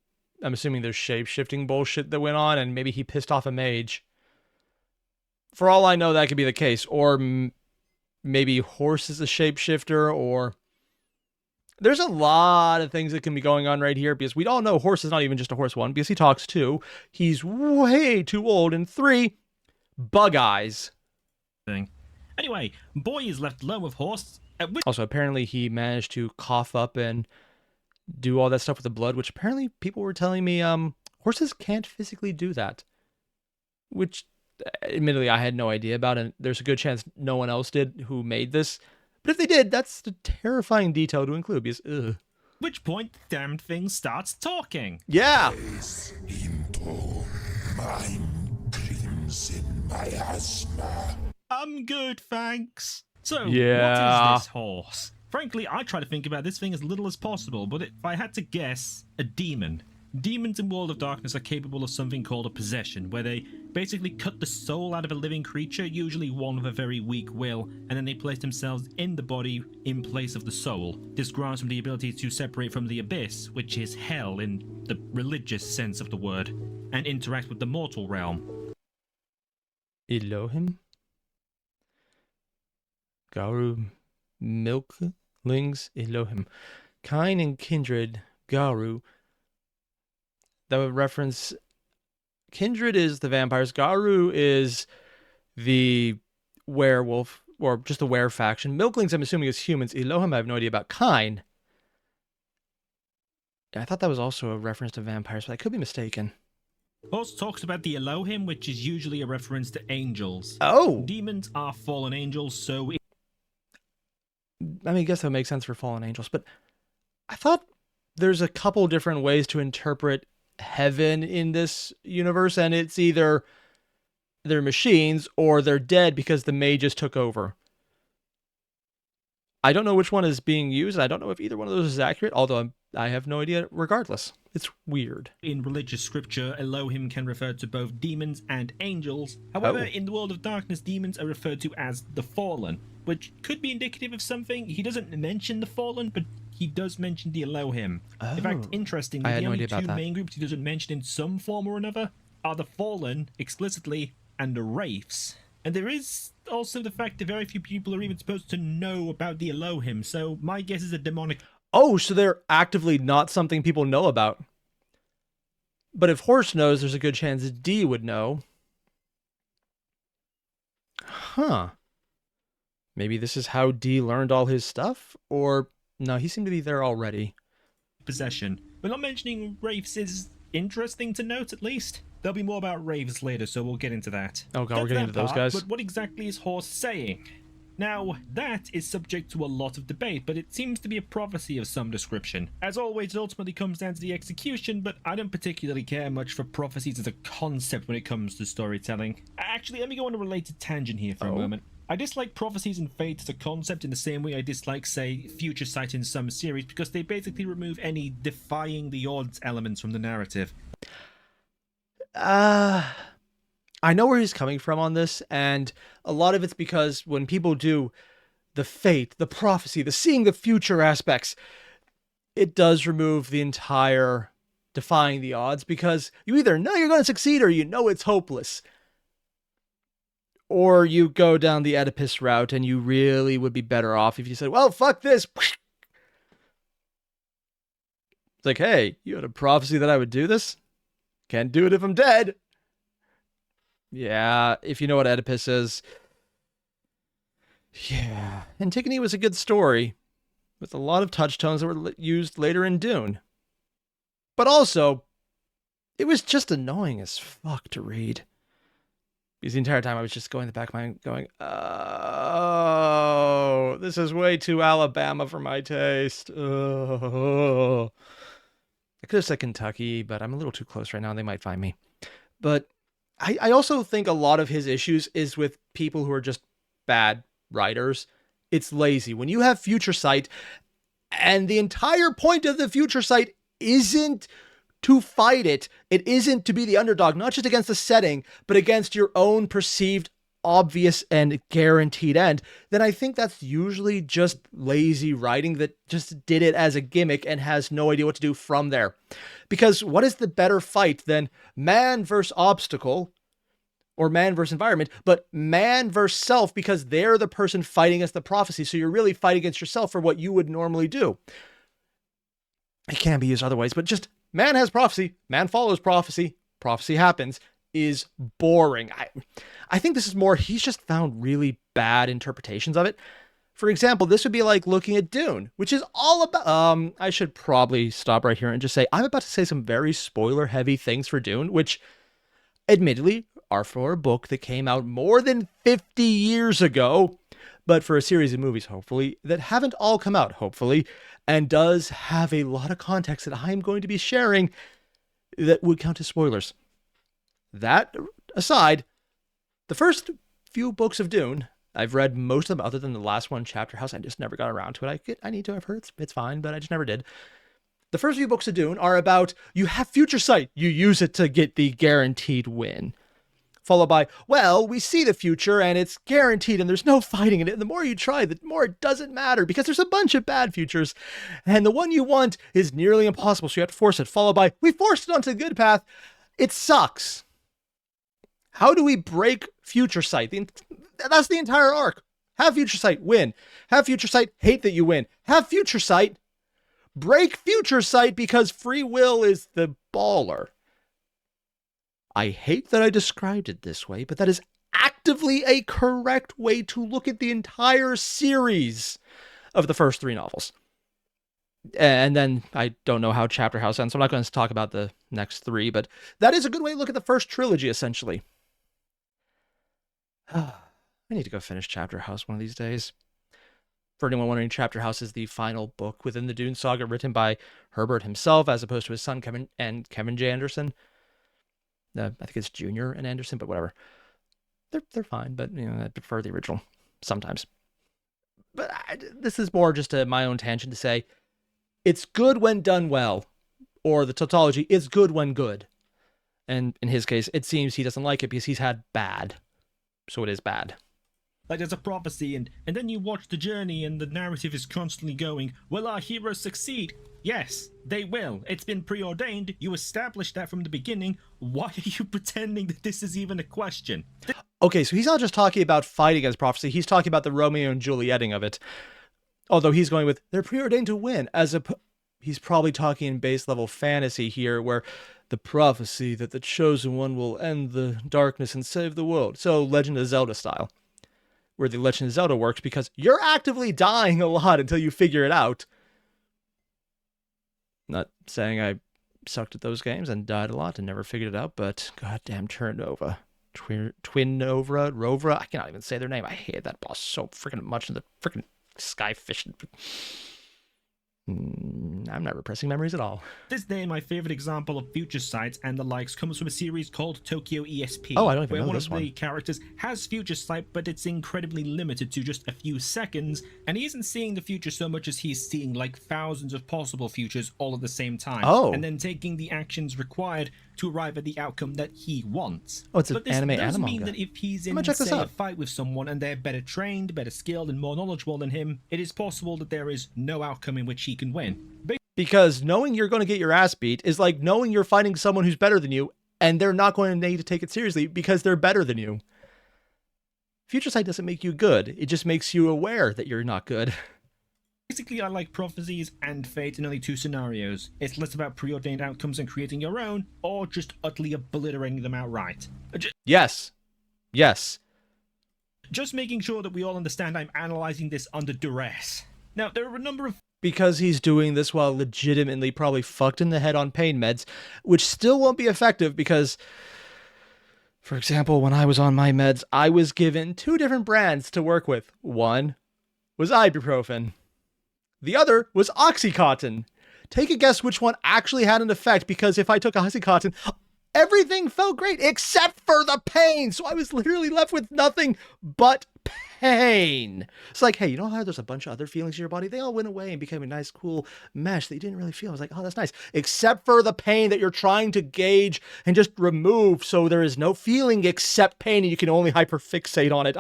I'm assuming there's shape-shifting bullshit that went on, and maybe he pissed off a mage. For all I know, that could be the case. Or maybe Horse is a shapeshifter, or... There's a lot of things that can be going on right here, because we all know Horse is not even just a horse, 1, because he talks 2. He's way too old, and 3, bug eyes. Anyway, Boy is left alone with Horse. Also, apparently he managed to cough up and do all that stuff with the blood, which apparently people were telling me horses can't physically do that. Which, admittedly, I had no idea about, and there's a good chance no one else did who made this. But if they did, that's a terrifying detail to include, because, ugh. Which point the damned thing starts talking. Yeah! Into mind crimson miasma. I'm good, thanks. So, yeah. What is this horse? Frankly, I try to think about this thing as little as possible, but if I had to guess, a demon. Demons in World of Darkness are capable of something called a possession, where they basically cut the soul out of a living creature, usually one with a very weak will, and then they place themselves in the body in place of the soul. This grants them the ability to separate from the abyss, which is hell in the religious sense of the word, and interact with the mortal realm. Elohim? Garu, milklings, Elohim. Kine and kindred, Garu. That would reference... Kindred is the vampires. Garu is the werewolf, or just the were faction. Milklings, I'm assuming, is humans. Elohim, I have no idea about. Kine. I thought that was also a reference to vampires, but I could be mistaken. Also talks about the Elohim, which is usually a reference to angels. Oh! Demons are fallen angels, so... I mean, I guess that would make sense for fallen angels, but I thought there's a couple different ways to interpret heaven in this universe, and it's either they're machines or they're dead because the mages took over. I don't know which one is being used. I don't know if either one of those is accurate, although I have no idea regardless. It's weird. In religious scripture, Elohim can refer to both demons and angels. However, in the world of darkness, demons are referred to as the fallen, which could be indicative of something. He doesn't mention the fallen, but he does mention the Elohim. In fact, interestingly, the only two main groups he doesn't mention in some form or another are the fallen, explicitly, and the wraiths. And there is also the fact that very few people are even supposed to know about the Elohim, so my guess is a demonic... Oh, so they're actively not something people know about. But if Horse knows, there's a good chance D would know. Huh. Maybe this is how D learned all his stuff? Or, no, he seemed to be there already. Possession. But not mentioning wraiths is interesting to note, at least. There'll be more about wraiths later, so we'll get into that. Oh god, we're getting into those guys. But what exactly is Horse saying? Now, that is subject to a lot of debate, but it seems to be a prophecy of some description. As always, it ultimately comes down to the execution, but I don't particularly care much for prophecies as a concept when it comes to storytelling. Actually, let me go on a related tangent here for a moment. I dislike prophecies and fate as a concept in the same way I dislike, say, future sight in some series, because they basically remove any defying the odds elements from the narrative. I know where he's coming from on this, and a lot of it's because when people do the fate, the prophecy, the seeing the future aspects, it does remove the entire defying the odds, because you either know you're going to succeed or you know it's hopeless. Or you go down the Oedipus route and you really would be better off if you said, well, fuck this. It's like, hey, you had a prophecy that I would do this? Can't do it if I'm dead. Yeah, if you know what Oedipus is. Yeah. Antigone was a good story, with a lot of touchstones that were used later in Dune. But also, it was just annoying as fuck to read. Because the entire time I was just going in the back of my mind going, oh, this is way too Alabama for my taste. Oh. I could have said Kentucky, but I'm a little too close right now and they might find me. But I also think a lot of his issues is with people who are just bad writers. It's lazy. When you have future sight, and the entire point of the future sight isn't to fight it, it isn't to be the underdog, not just against the setting, but against your own perceived, obvious, and guaranteed end, then I think that's usually just lazy writing that just did it as a gimmick and has no idea what to do from there. Because what is the better fight than man versus obstacle, or man versus environment, but man versus self, because they're the person fighting against the prophecy, so you're really fighting against yourself for what you would normally do. It can be used otherwise, but just man has prophecy, man follows prophecy, prophecy happens, is boring. I think this is more, he's just found really bad interpretations of it. For example, this would be like looking at Dune, which is all about, I should probably stop right here and just say, I'm about to say some very spoiler-heavy things for Dune, which, admittedly, are for a book that came out more than 50 years ago, but for a series of movies, hopefully, that haven't all come out, hopefully, and does have a lot of context that I'm going to be sharing that would count as spoilers. That aside, the first few books of Dune, I've read most of them other than the last one, Chapter House. I just never got around to it. I need to, I've heard it's fine, but I just never did. The first few books of Dune are about, you have future sight, you use it to get the guaranteed win. Followed by, well, we see the future and it's guaranteed and there's no fighting in it. And the more you try, the more it doesn't matter because there's a bunch of bad futures. And the one you want is nearly impossible, so you have to force it. Followed by, we forced it onto the good path. It sucks. How do we break future sight? That's the entire arc. Have future sight, win. Have future sight, hate that you win. Have future sight, break future sight because free will is the baller. I hate that I described it this way, but that is actively a correct way to look at the entire series of the first 3 novels. And then I don't know how Chapter House ends, so I'm not going to talk about the next 3, but that is a good way to look at the first trilogy, essentially. I need to go finish Chapter House one of these days. For anyone wondering, Chapter House is the final book within the Dune saga written by Herbert himself, as opposed to his son Kevin J. Anderson. I think it's Junior and Anderson, but whatever. They're fine, but I prefer the original sometimes. But this is more just my own tangent to say, it's good when done well, or the tautology, it's good when good. And in his case, it seems he doesn't like it because he's had bad. So it is bad. Like there's a prophecy, and then you watch the journey and the narrative is constantly going, will our heroes succeed? Yes, they will. It's been preordained. You established that from the beginning. Why are you pretending that this is even a question? Okay, so he's not just talking about fighting as prophecy. He's talking about the Romeo and Julieting of it. Although he's going with, they're preordained to win. He's probably talking in base level fantasy here, where the prophecy that the chosen one will end the darkness and save the world. So Legend of Zelda style. Where the Legend of Zelda works because you're actively dying a lot until you figure it out. Not saying I sucked at those games and died a lot and never figured it out, but goddamn Turnova. Twinova, Rovra, I cannot even say their name. I hate that boss so freaking much in the freaking sky fishing. I'm not repressing memories at all. This day, my favorite example of future sight and the likes comes from a series called Tokyo ESP. Oh, I don't even know where this one of the characters has future sight, but it's incredibly limited to just a few seconds, and he isn't seeing the future so much as he's seeing like thousands of possible futures all at the same time. Oh. And then taking the actions required to arrive at the outcome that he wants. Oh, it's an but this anime does and mean manga. that if he's I'm in, gonna check this say, a out. fight with someone and they're better trained, better skilled, and more knowledgeable than him, it is possible that there is no outcome in which he can win. Because knowing you're going to get your ass beat is like knowing you're fighting someone who's better than you, and they're not going to need to take it seriously because they're better than you. Future sight doesn't make you good. It just makes you aware that you're not good. Basically, I like Prophecies and Fate in only 2 scenarios. It's less about preordained outcomes and creating your own, or just utterly obliterating them outright. Yes. Yes. Just making sure that we all understand I'm analyzing this under duress. Now, there are a number of Because he's doing this while legitimately probably fucked in the head on pain meds, which still won't be effective because, for example, when I was on my meds, I was given 2 different brands to work with. One was ibuprofen. The other was Oxycontin. Take a guess which one actually had an effect, because if I took Oxycontin, everything felt great except for the pain. So I was literally left with nothing but pain. It's like, hey, you know how there's a bunch of other feelings in your body? They all went away and became a nice, cool mesh that you didn't really feel. I was like, oh, that's nice. Except for the pain that you're trying to gauge and just remove, so there is no feeling except pain, and you can only hyperfixate on it.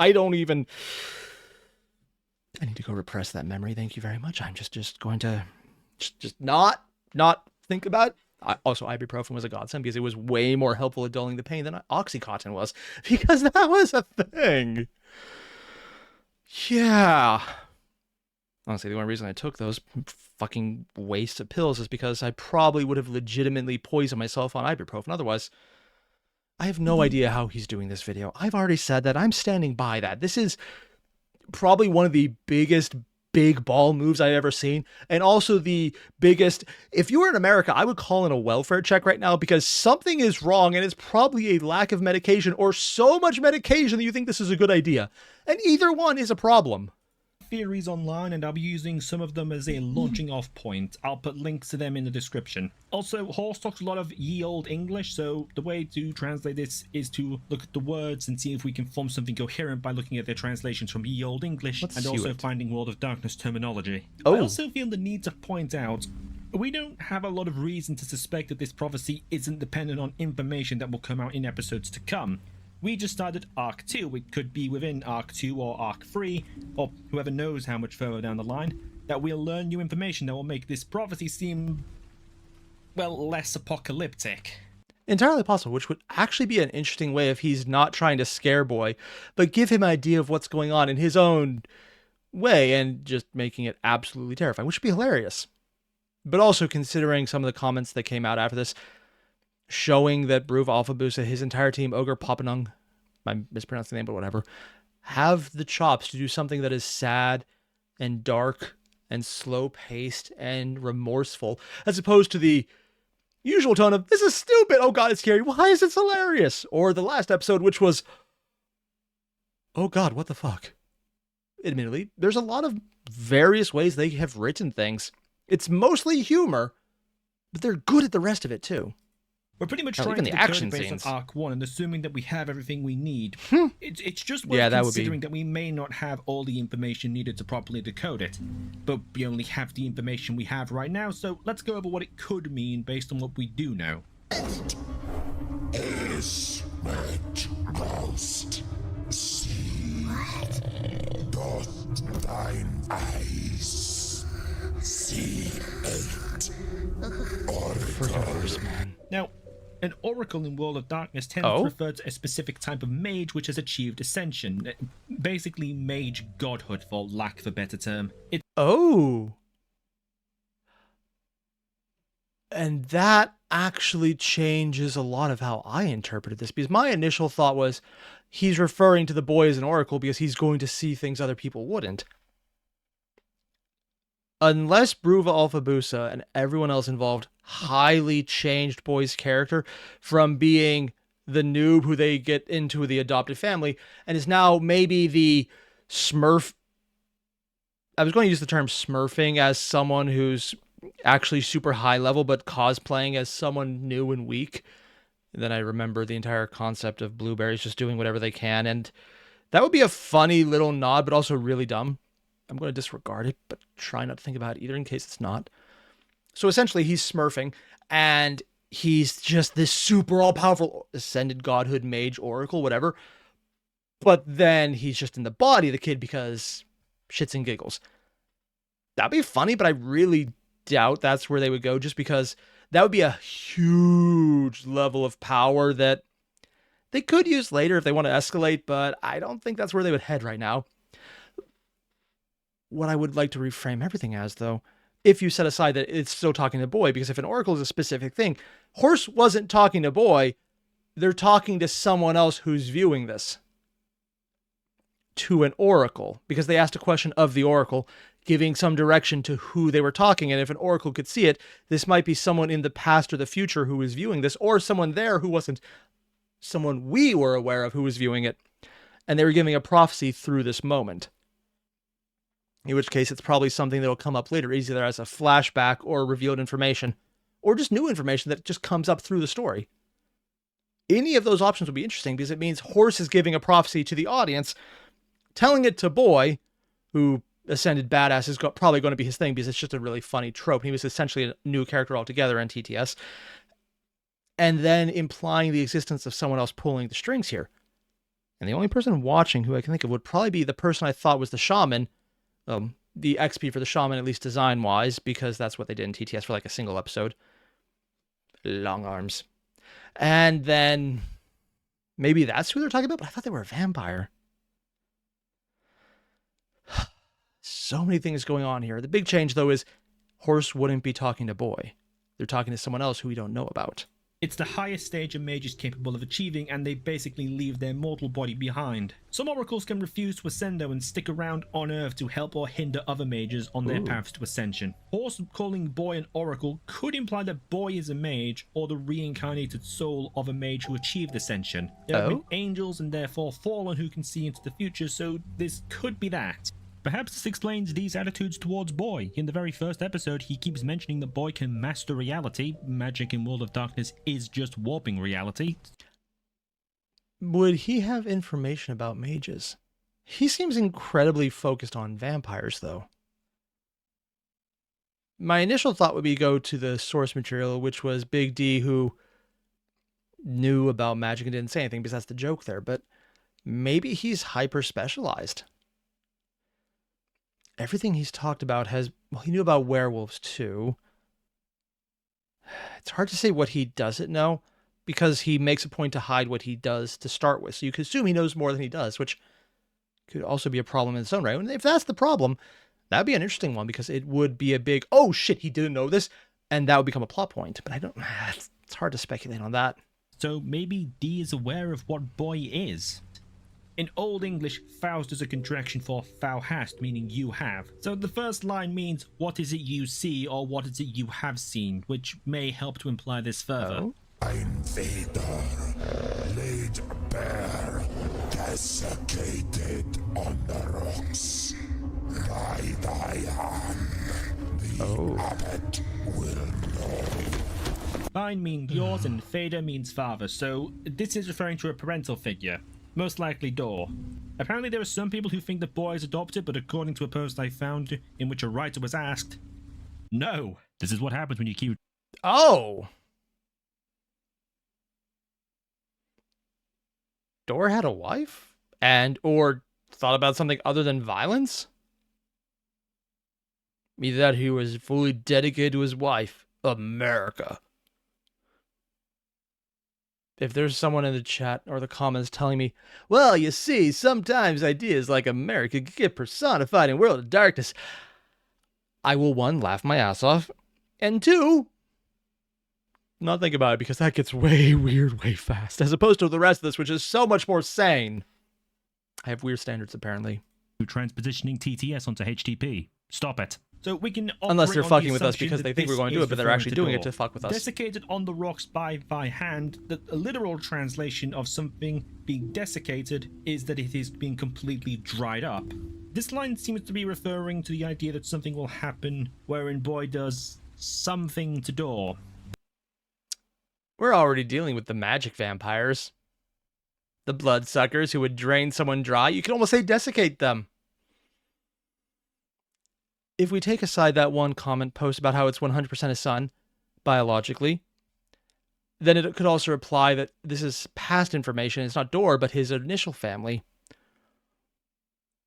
I need to go repress that memory. Thank you very much. I'm just going to just not think about it. Also, ibuprofen was a godsend because it was way more helpful at dulling the pain than Oxycontin was, because that was a thing. Yeah. Honestly, the only reason I took those fucking waste of pills is because I probably would have legitimately poisoned myself on ibuprofen. Otherwise, I have no idea how he's doing this video. I've already said that. I'm standing by that. This is probably one of the biggest big ball moves I've ever seen, and also the biggest, if you were in America, I would call in a welfare check right now, because something is wrong, and it's probably a lack of medication or so much medication that you think this is a good idea, and either one is a problem. theories online, and I'll be using some of them as a launching off point. I'll put links to them in the description. Also, Horse talks a lot of ye old English, so the way to translate this is to look at the words and see if we can form something coherent by looking at their translations from ye old English, and also finding World of Darkness terminology. I also feel the need to point out, we don't have a lot of reason to suspect that this prophecy isn't dependent on information that will come out in episodes to come. We just started Arc 2, it could be within Arc 2 or Arc 3, or whoever knows how much further down the line, that we'll learn new information that will make this prophecy seem, well, less apocalyptic. Entirely possible, which would actually be an interesting way if he's not trying to scare Boy, but give him an idea of what's going on in his own way and just making it absolutely terrifying, which would be hilarious. But also considering some of the comments that came out after this, showing that Bruv Alphabusa, his entire team, Ogre Papanung, I mispronounced the name, but whatever, have the chops to do something that is sad and dark and slow-paced and remorseful, as opposed to the usual tone of, this is stupid, oh god, it's scary, why is it hilarious? Or the last episode, which was, oh god, what the fuck? Admittedly, there's a lot of various ways they have written things. It's mostly humor, but they're good at the rest of it too. We're pretty much Hell, trying even to the decode action it based scenes. on Arc 1 and assuming that we have everything we need. It's just worth Yeah, that would be- considering that we may not have all the information needed to properly decode it. But we only have the information we have right now, so let's go over what it could mean based on what we do know. Es wird Ghost. See dort dein Eis. Sie eilt. Freaking man. Now, an oracle in World of Darkness tends to refer to a specific type of mage which has achieved ascension. Basically, mage godhood, for lack of a better term. Oh. And that actually changes a lot of how I interpreted this, because my initial thought was he's referring to the boy as an oracle because he's going to see things other people wouldn't. Unless Bruva Alphabusa and everyone else involved highly changed Boy's character from being the noob who they get into the adopted family and is now maybe the Smurf. I was going to use the term smurfing as someone who's actually super high level, but cosplaying as someone new and weak. And then I remember the entire concept of blueberries just doing whatever they can. And that would be a funny little nod, but also really dumb. I'm going to disregard it, but try not to think about it either in case it's not. So essentially he's smurfing and he's just this super all-powerful ascended godhood mage oracle, whatever. But then he's just in the body of the kid because shits and giggles. That'd be funny, but I really doubt that's where they would go, just because that would be a huge level of power that they could use later if they want to escalate, but I don't think that's where they would head right now. What I would like to reframe everything as, though, if you set aside that it's still talking to Boy, because if an oracle is a specific thing, Horse wasn't talking to Boy, they're talking to someone else who's viewing this. To an oracle, because they asked a question of the oracle, giving some direction to who they were talking, and if an oracle could see it, this might be someone in the past or the future who was viewing this, or someone there who wasn't someone we were aware of who was viewing it, and they were giving a prophecy through this moment. In which case, it's probably something that will come up later, either as a flashback or revealed information, or just new information that just comes up through the story. Any of those options would be interesting, because it means Horse is giving a prophecy to the audience, telling it to Boy, who Ascended Badass is probably going to be his thing, because it's just a really funny trope. He was essentially a new character altogether in TTS. And then implying the existence of someone else pulling the strings here. And the only person watching who I can think of would probably be the person I thought was the shaman, the XP for the shaman, at least design-wise, because that's what they did in TTS for like a single episode. Long arms. And then maybe that's who they're talking about, but I thought they were a vampire. So many things going on here. The big change, though, is Horse wouldn't be talking to Boy. They're talking to someone else who we don't know about. It's the highest stage a mage is capable of achieving, and they basically leave their mortal body behind. Some oracles can refuse to ascend though and stick around on Earth to help or hinder other mages on their paths to ascension. Horse calling Boy an oracle could imply that Boy is a mage, or the reincarnated soul of a mage who achieved ascension. There have been angels and therefore fallen who can see into the future, so this could be that. Perhaps this explains these attitudes towards Boy. In the very first episode, he keeps mentioning that Boy can master reality. Magic in World of Darkness is just warping reality. Would he have information about mages? He seems incredibly focused on vampires, though. My initial thought would be go to the source material, which was Big D, who knew about magic and didn't say anything, because that's the joke there. But maybe he's hyper-specialized. Everything he's talked about has... Well, he knew about werewolves, too. It's hard to say what he doesn't know, because he makes a point to hide what he does to start with. So you could assume he knows more than he does, which could also be a problem in its own right. And if that's the problem, that'd be an interesting one, because it would be a big, oh shit, he didn't know this, and that would become a plot point. But I don't, it's hard to speculate on that. So maybe D is aware of what boy is. In Old English, Faust is a contraction for thou hast, meaning you have. So the first line means what is it you see, or what is it you have seen, which may help to imply this further. Oh. Ein Vader laid bare, desiccated on the rocks. By thy hand, the abbot will know. Mine means yours and Vader means father, so this is referring to a parental figure. Most likely Dor. Apparently there are some people who think the boy is adopted, but according to a post I found in which a writer was asked, no, this is what happens when you keep... Oh! Dor had a wife? Or thought about something other than violence? Either that, he was fully dedicated to his wife. America. If there's someone in the chat or the comments telling me, well, you see, sometimes ideas like America get personified in World of Darkness, I will, 1, laugh my ass off, and 2, not think about it, because that gets way weird way fast, as opposed to the rest of this, which is so much more sane. I have weird standards, apparently. Transpositioning TTS onto HTTP. Stop it. So we can Unless they're operate on fucking the with us assumption because that they think we're this going to do is it, but they're referring actually doing it Dor. to fuck with us. Desiccated on the rocks by thy hand, that a literal translation of something being desiccated is that it is being completely dried up. This line seems to be referring to the idea that something will happen wherein boy does something to Dor. We're already dealing with the magic vampires. The bloodsuckers who would drain someone dry. You can almost say desiccate them. If we take aside that one comment post about how it's 100% his son, biologically, then it could also imply that this is past information. It's not Dor, but his initial family.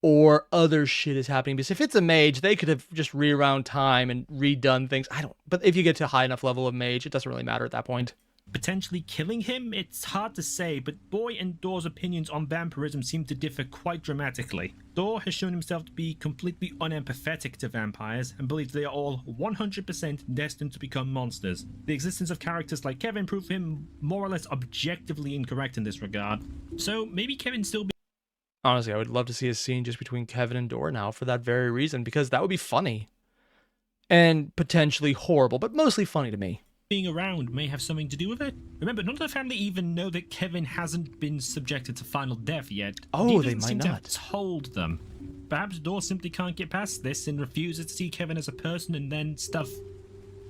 Or other shit is happening. Because if it's a mage, they could have just rewound time and redone things. But if you get to a high enough level of mage, it doesn't really matter at that point. Potentially killing him? It's hard to say, but Boy and Dor's opinions on vampirism seem to differ quite dramatically. Dor has shown himself to be completely unempathetic to vampires and believes they are all 100% destined to become monsters. The existence of characters like Kevin prove him more or less objectively incorrect in this regard. So maybe Kevin still be... Honestly, I would love to see a scene just between Kevin and Dor now for that very reason, because that would be funny. And potentially horrible, but mostly funny to me. Being around may have something to do with it. Remember, none of the family even know that Kevin hasn't been subjected to final death yet. Oh, they doesn't might seem to not. have told them. Perhaps Dor simply can't get past this and refuses to see Kevin as a person, and then stuff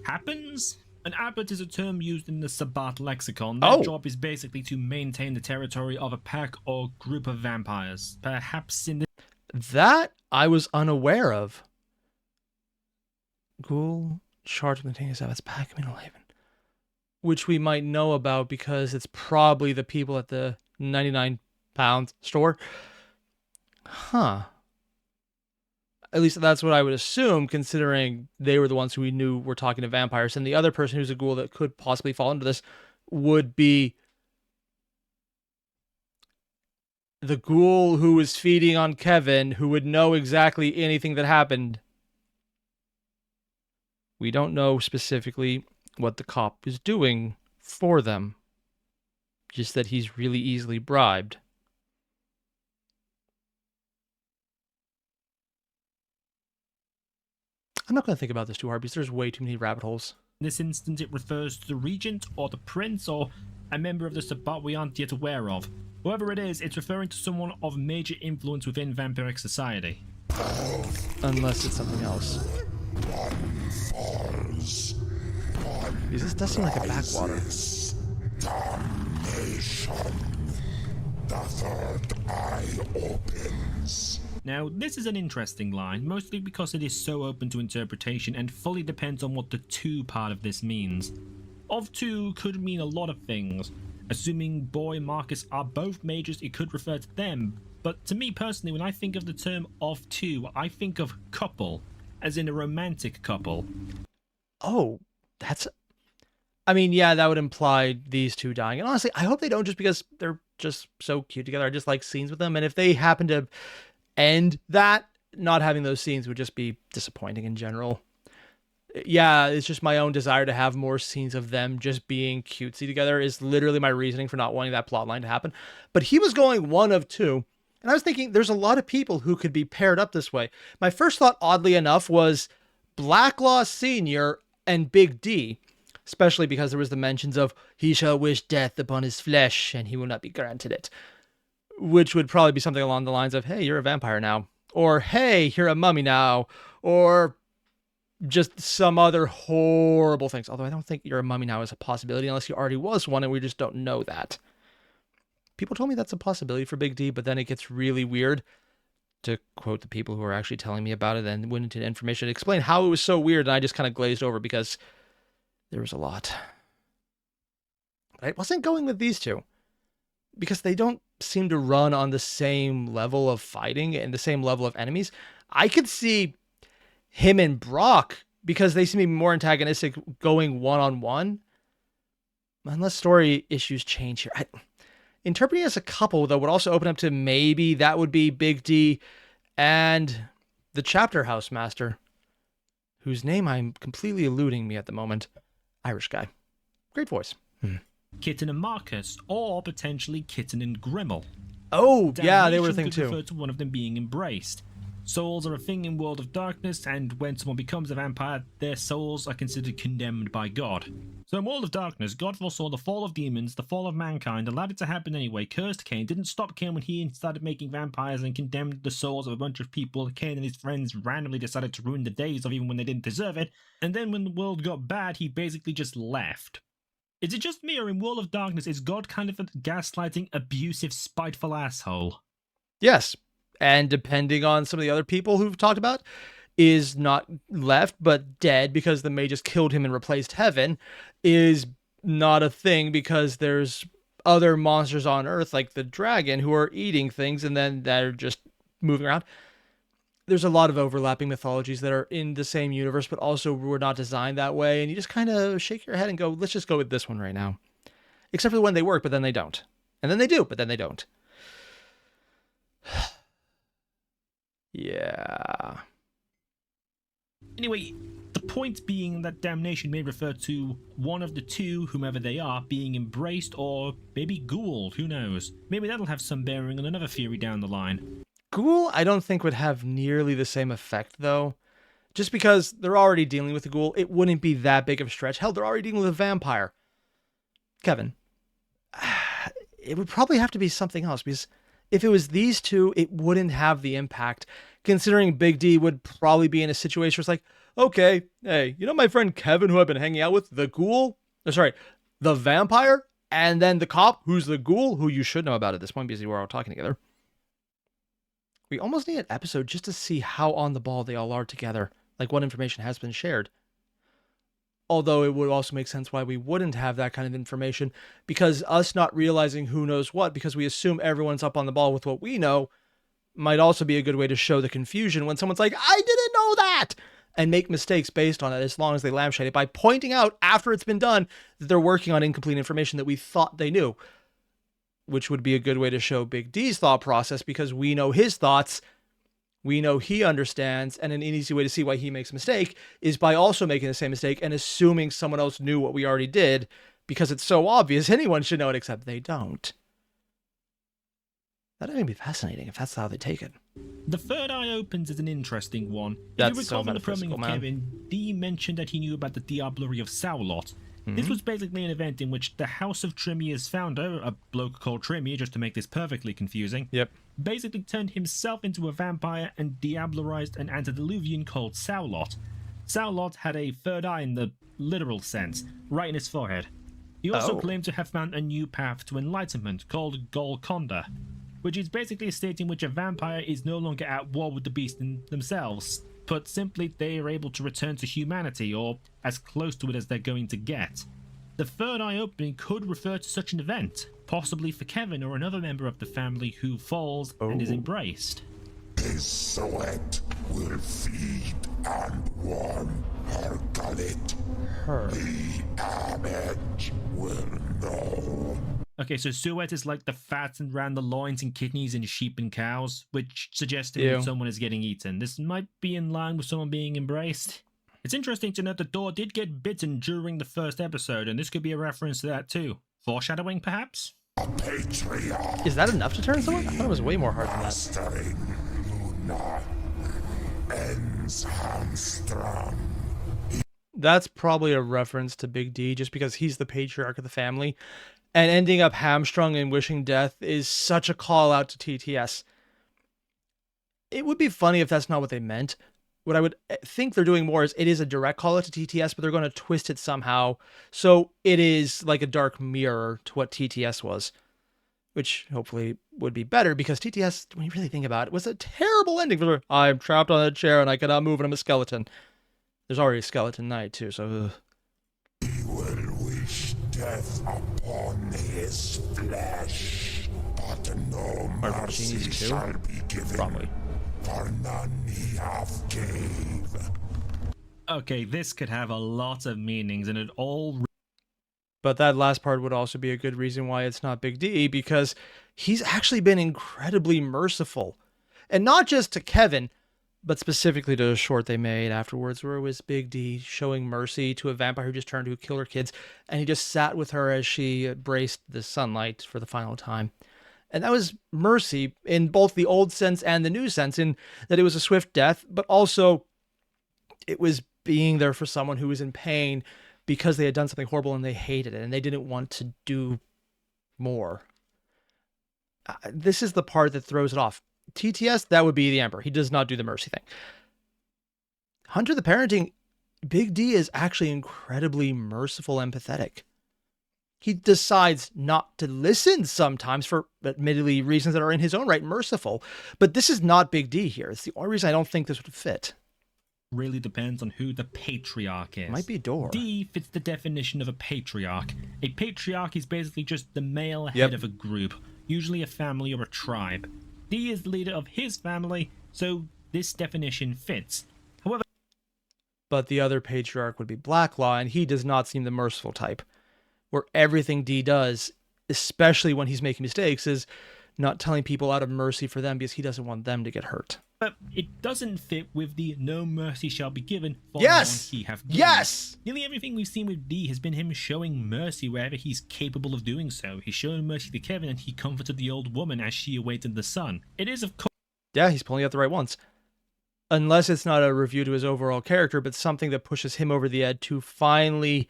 happens? An abbot is a term used in the Sabbat lexicon. Their job is basically to maintain the territory of a pack or group of vampires. Perhaps in the... That I was unaware of. Ghoul, charged with maintaining Sabbath's pack, Haven. Which we might know about because it's probably the people at the 99-pound store. Huh. At least that's what I would assume, considering they were the ones who we knew were talking to vampires. And the other person who's a ghoul that could possibly fall into this would be the ghoul who was feeding on Kevin, who would know exactly anything that happened. We don't know specifically what the cop is doing for them. Just that he's really easily bribed. I'm not going to think about this too hard because there's way too many rabbit holes. In this instance, it refers to the regent or the prince or a member of the Sabbat we aren't yet aware of. Whoever it is, it's referring to someone of major influence within vampiric society. Unless it's something else. Because this does seem like a backwater. Damnation. The third eye opens. Now, this is an interesting line, mostly because it is so open to interpretation and fully depends on what the two part of this means. Of two could mean a lot of things. Assuming Boy and Marcus are both mages, it could refer to them. But to me personally, when I think of the term of two, I think of couple, as in a romantic couple. Oh, that's... I mean, yeah, that would imply these two dying. And honestly, I hope they don't, just because they're just so cute together. I just like scenes with them. And if they happen to end that, not having those scenes would just be disappointing in general. Yeah, it's just my own desire to have more scenes of them just being cutesy together is literally my reasoning for not wanting that plot line to happen. But he was going one of two. And I was thinking there's a lot of people who could be paired up this way. My first thought, oddly enough, was Blacklaw Sr. and Big D, especially because there was the mentions of he shall wish death upon his flesh and he will not be granted it, which would probably be something along the lines of, hey, you're a vampire now, or hey, you're a mummy now, or just some other horrible things. Although I don't think you're a mummy now is a possibility unless you already was one and we just don't know that. People told me that's a possibility for Big D, but then it gets really weird, to quote the people who are actually telling me about it and went into information to explain how it was so weird, and I just kind of glazed over because there was a lot. But I wasn't going with these two because they don't seem to run on the same level of fighting and the same level of enemies. I could see him and Brock, because they seem to be more antagonistic, going one-on-one. Unless story issues change here. Interpreting as a couple, though, would also open up to maybe that would be Big D and the Chapter House Master, whose name I'm completely eluding me at the moment. Irish guy. Great voice. Kitten and Marcus, or potentially Kitten and Grimmel. Oh, yeah, they were a thing could too. refer to one of them being embraced. Souls are a thing in World of Darkness, and when someone becomes a vampire, their souls are considered condemned by God. So in World of Darkness, God foresaw the fall of demons, the fall of mankind, allowed it to happen anyway, cursed Cain, didn't stop Cain when he started making vampires and condemned the souls of a bunch of people. Cain and his friends randomly decided to ruin the days of even when they didn't deserve it, and then when the world got bad, he basically just left. Is it just me, or in World of Darkness, is God kind of a gaslighting, abusive, spiteful asshole? Yes. And depending on some of the other people who've talked about, is not left, but dead because the mages killed him and replaced heaven, is not a thing because there's other monsters on Earth, like the dragon, who are eating things and then they're just moving around. There's a lot of overlapping mythologies that are in the same universe, but also were not designed that way. And you just kind of shake your head and go, let's just go with this one right now. Except for when they work, but then they don't. And then they do, but then they don't. Yeah. Anyway, the point being that damnation may refer to one of the two, whomever they are, being embraced or maybe ghouled, who knows. Maybe that'll have some bearing on another theory down the line. Ghoul, I don't think would have nearly the same effect, though. Just because they're already dealing with a ghoul, it wouldn't be that big of a stretch. Hell, they're already dealing with a vampire. Kevin, it would probably have to be something else, because if it was these two, it wouldn't have the impact, considering Big D would probably be in a situation where it's like, okay, hey, you know my friend Kevin who I've been hanging out with, the ghoul? Oh, sorry, the vampire? And then the cop, who's the ghoul, who you should know about at this point because we're all talking together. We almost need an episode just to see how on the ball they all are together, like what information has been shared. Although it would also make sense why we wouldn't have that kind of information, because us not realizing who knows what, because we assume everyone's up on the ball with what we know, might also be a good way to show the confusion when someone's like, I didn't know that! And make mistakes based on it, as long as they lampshade it by pointing out after it's been done that they're working on incomplete information that we thought they knew. Which would be a good way to show Big D's thought process, because we know his thoughts, we know he understands, and an easy way to see why he makes a mistake is by also making the same mistake and assuming someone else knew what we already did, because it's so obvious anyone should know it except they don't. That'd be fascinating if that's how they take it. The third eye opens is an interesting one. That's if you so recall from the filming metaphysical, of man. Kevin, Dee mentioned that he knew about the diablerie of Saulot. This was basically an event in which the House of Tremier's founder, a bloke called Tremier, just to make this perfectly confusing, basically turned himself into a vampire and diablerized an antediluvian called Saulot. Saulot had a third eye in the literal sense, right in his forehead. He also claimed to have found a new path to enlightenment called Golconda, which is basically a state in which a vampire is no longer at war with the beast in themselves, but simply they are able to return to humanity, or as close to it as they're going to get. The third eye opening could refer to such an event, possibly for Kevin or another member of the family who falls and is embraced. His sweat will feed and warm her gullet. her. Mage will know. Okay, so suet is like the fat around the loins and kidneys in sheep and cows, which suggests to me Ew. that someone is getting eaten. This might be in line with someone being embraced. It's interesting to note that Dor did get bitten during the first episode, and this could be a reference to that too. Foreshadowing, perhaps? A patriarch Is that enough to turn someone? I thought it was way more hard than that. mastering Luna ends hamstrung. That's probably a reference to Big D, just because he's the patriarch of the family. And ending up hamstrung and wishing death is such a call out to TTS. It would be funny if that's not what they meant. What I would think they're doing more is it is a direct call out to TTS, but they're going to twist it somehow. So it is like a dark mirror to what TTS was, which hopefully would be better, because TTS, when you really think about it, was a terrible ending for her. I'm trapped on a chair and I cannot move and I'm a skeleton. There's already a skeleton knight too, so ugh. He will wish death upon his flesh, but no mercy Martini's too? shall be given. Probably. For none he hath gave. Okay, this could have a lot of meanings, and it all But that last part would also be a good reason why it's not Big D, because he's actually been incredibly merciful. And not just to Kevin, but specifically to a short they made afterwards where it was Big D showing mercy to a vampire who just turned to kill her kids, and he just sat with her as she braced the sunlight for the final time. And that was mercy in both the old sense and the new sense, in that it was a swift death, but also it was being there for someone who was in pain because they had done something horrible and they hated it and they didn't want to do more. This is the part that throws it off. TTS, that would be the Emperor. He does not do the mercy thing. Hunter the Parenting, Big D is actually incredibly merciful and empathetic. He decides not to listen sometimes for admittedly reasons that are in his own right merciful, but this is not Big D here. It's the only reason I don't think this would fit. really depends on who the patriarch is. Might be Dor. D fits the definition of a patriarch. A patriarch is basically just the male head of a group, usually a family or a tribe. D is the leader of his family, so this definition fits. However, But the other patriarch would be Blacklaw, and he does not seem the merciful type. Where everything D does, especially when he's making mistakes, is not telling people out of mercy for them because he doesn't want them to get hurt. but it doesn't fit with the no mercy shall be given for Yes! the one he have given. Yes! Nearly everything we've seen with D has been him showing mercy wherever he's capable of doing so. He's shown mercy to Kevin, and he comforted the old woman as she awaited the son. It is, of course, Yeah, he's pulling out the right ones. Unless it's not a review to his overall character, but something that pushes him over the edge to finally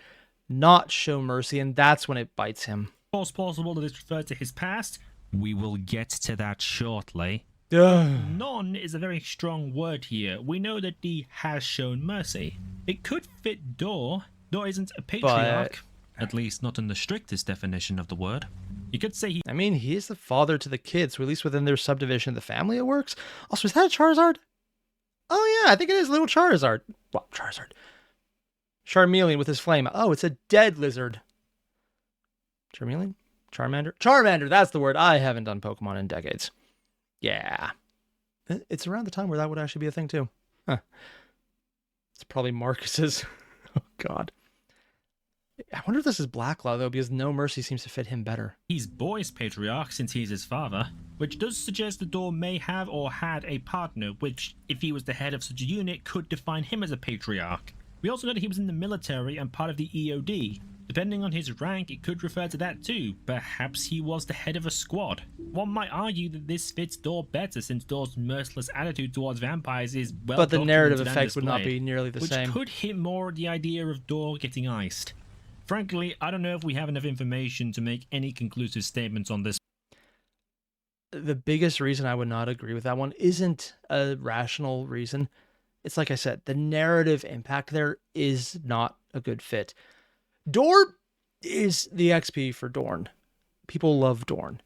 not show mercy, and that's when it bites him. possible that it's referred to his past. We will get to that shortly. Ugh. None is a very strong word here. We know that D has shown mercy. It could fit Dor. Dor isn't a patriarch, at least not in the strictest definition of the word. You could say he I mean, he's the father to the kids, so at least within their subdivision of the family it works. Also, is that a Charizard? Oh yeah, I think it is little Charizard. Well, Charizard. Charmeleon with his flame. Oh, it's a dead lizard. Charmeleon? Charmander? Charmander, that's the word. I haven't done Pokemon in decades. Yeah. It's around the time where that would actually be a thing too. Huh. It's probably Marcus's. Oh god. I wonder if this is Blacklaw though, because no mercy seems to fit him better. he's Boy's patriarch since he's his father, which does suggest that Dor may have or had a partner, which, if he was the head of such a unit, could define him as a patriarch. We also know that he was in the military and part of the EOD. Depending on his rank, it could refer to that too. Perhaps he was the head of a squad. One might argue that this fits Dor better, since Dor's merciless attitude towards vampires is well But the narrative documented and effect would not be displayed, nearly the which same. could hit more at the idea of Dor getting iced. Frankly, I don't know if we have enough information to make any conclusive statements on this. The biggest reason I would not agree with that one isn't a rational reason. It's like I said, the narrative impact there is not a good fit. Dor is the XP for Dorn. People love Dorn.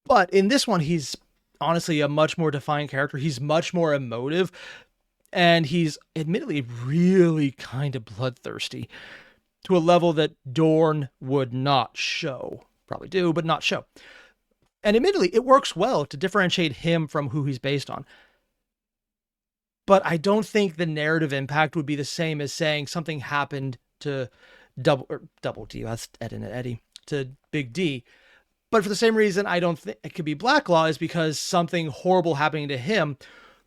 But in this one, he's honestly a much more defined character. He's much more emotive. And he's admittedly really kind of bloodthirsty. To a level that Dorn would not show. Probably do, but not show. And admittedly, it works well to differentiate him from who he's based on. but I don't think the narrative impact would be the same as saying something happened to double D. That's Ed and Eddie, to Big D. But for the same reason, I don't think it could be Blacklaw, is because something horrible happening to him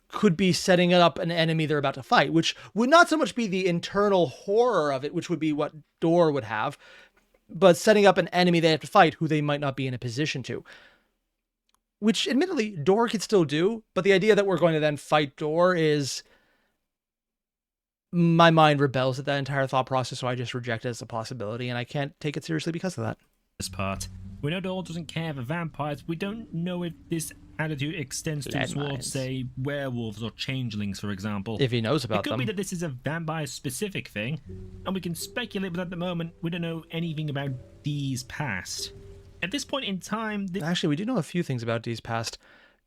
could be setting up an enemy they're about to fight, which would not so much be the internal horror of it, which would be what Door would have, but setting up an enemy they have to fight who they might not be in a position to. Which, admittedly, Door could still do, but the idea that we're going to then fight Door is... My mind rebels at that entire thought process, so I just reject it as a possibility, and I can't take it seriously because of that. This part. We know Door doesn't care for vampires. We don't know if this attitude extends towards, say, werewolves or changelings, for example. If he knows about them. It could be that this is a vampire-specific thing, and we can speculate, but at the moment, we don't know anything about Dee's past. At this point in time... Actually, we do know a few things about Dee's past.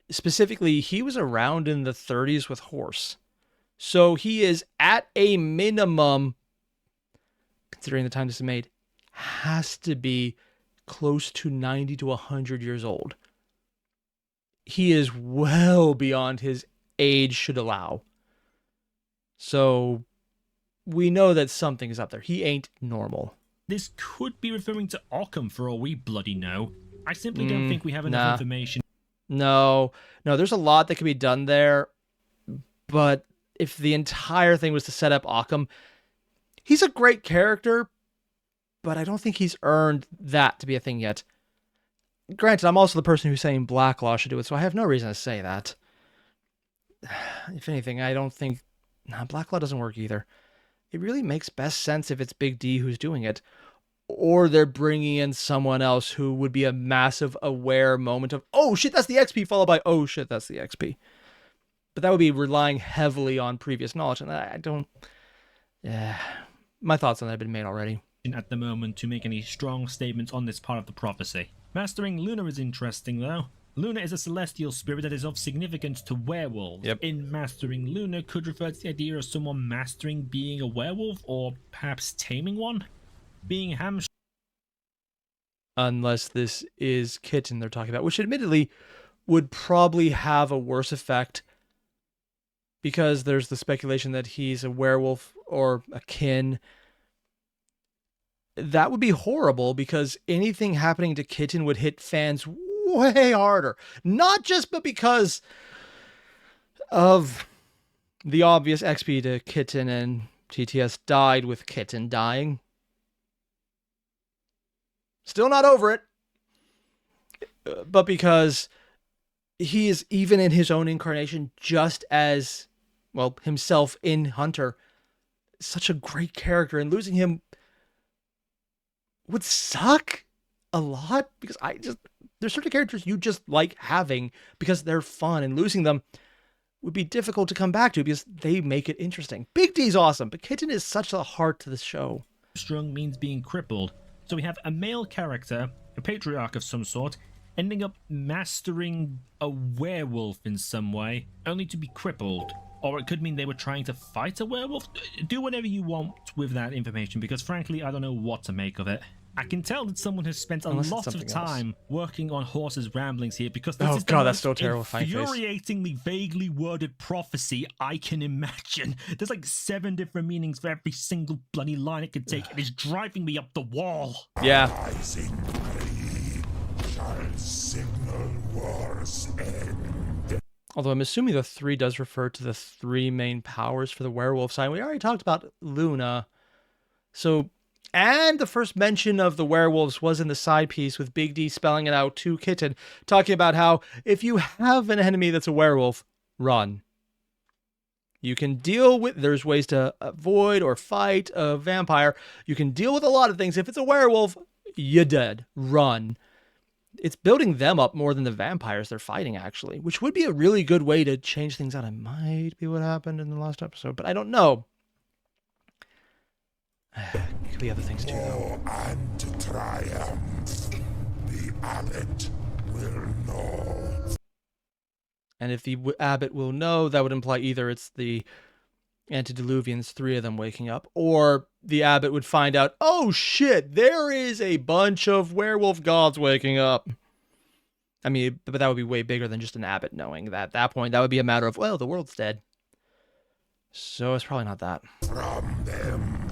Specifically, he was around in the 30s with Horse. So he is, at a minimum, considering the time this is made, has to be close to 90 to 100 years old. He is well beyond his age should allow. So we know that something is up there. He ain't normal. This could be referring to Occam for all we bloody know. I simply don't think we have enough information. No, there's a lot that could be done there. But if the entire thing was to set up Occam, he's a great character, but I don't think he's earned that to be a thing yet. Granted, I'm also the person who's saying Blacklaw should do it, so I have no reason to say that. If anything, I don't think... Blacklaw doesn't work either. It really makes best sense if it's Big D who's doing it, or they're bringing in someone else who would be a massive aware moment of, oh shit, that's the XP, followed by, oh shit, that's the XP. But that would be relying heavily on previous knowledge, and I don't... my thoughts on that have been made already. At the moment to make any strong statements on this part of the prophecy. Mastering Luna is interesting, though. Luna is a celestial spirit that is of significance to werewolves. Yep. In Mastering Luna could refer to the idea of someone mastering being a werewolf, or perhaps taming one. Being hamstrung. Unless this is Kitten they're talking about, which admittedly would probably have a worse effect, because there's the speculation that he's a werewolf or a kin. That would be horrible, because anything happening to Kitten would hit fans way harder. Not just but because of the obvious XP to Kitten, and TTS died with Kitten dying. Still not over it. But because he is, even in his own incarnation, just as, well, himself in Hunter, such a great character, and losing him would suck a lot, because there's certain characters you just like having because they're fun, and losing them would be difficult to come back to because they make it interesting. Big D's awesome, but Kitten is such a heart to the show. Strong means being crippled. So we have a male character, a patriarch of some sort, ending up mastering a werewolf in some way, only to be crippled. Or it could mean they were trying to fight a werewolf. Do whatever you want with that information, because frankly, I don't know what to make of it. I can tell that someone has spent a lot of time working on Horse's ramblings here, because this is the most infuriatingly vaguely worded prophecy I can imagine. There's like 7 different meanings for every single bloody line it could take. It is driving me up the wall. Yeah. Rising tree shall signal war's end. Although I'm assuming the 3 does refer to the 3 main powers for the werewolf side. We already talked about Luna. So, and the first mention of the werewolves was in the side piece with Big D spelling it out to Kitten, talking about how if you have an enemy that's a werewolf, run. You can deal with, there's ways to avoid or fight a vampire. You can deal with a lot of things. If it's a werewolf, you're dead. Run. It's building them up more than the vampires they're fighting, actually, which would be a really good way to change things out. It might be what happened in the last episode, but I don't know. Could be other things too, though. And triumph, the abbot will know. And if the abbot will know, that would imply either it's the antediluvians, 3 of them waking up, or the abbot would find out, oh shit, there is a bunch of werewolf gods waking up. I mean, but that would be way bigger than just an abbot knowing that. At that point, that would be a matter of, well, the world's dead. So it's probably not that. From them,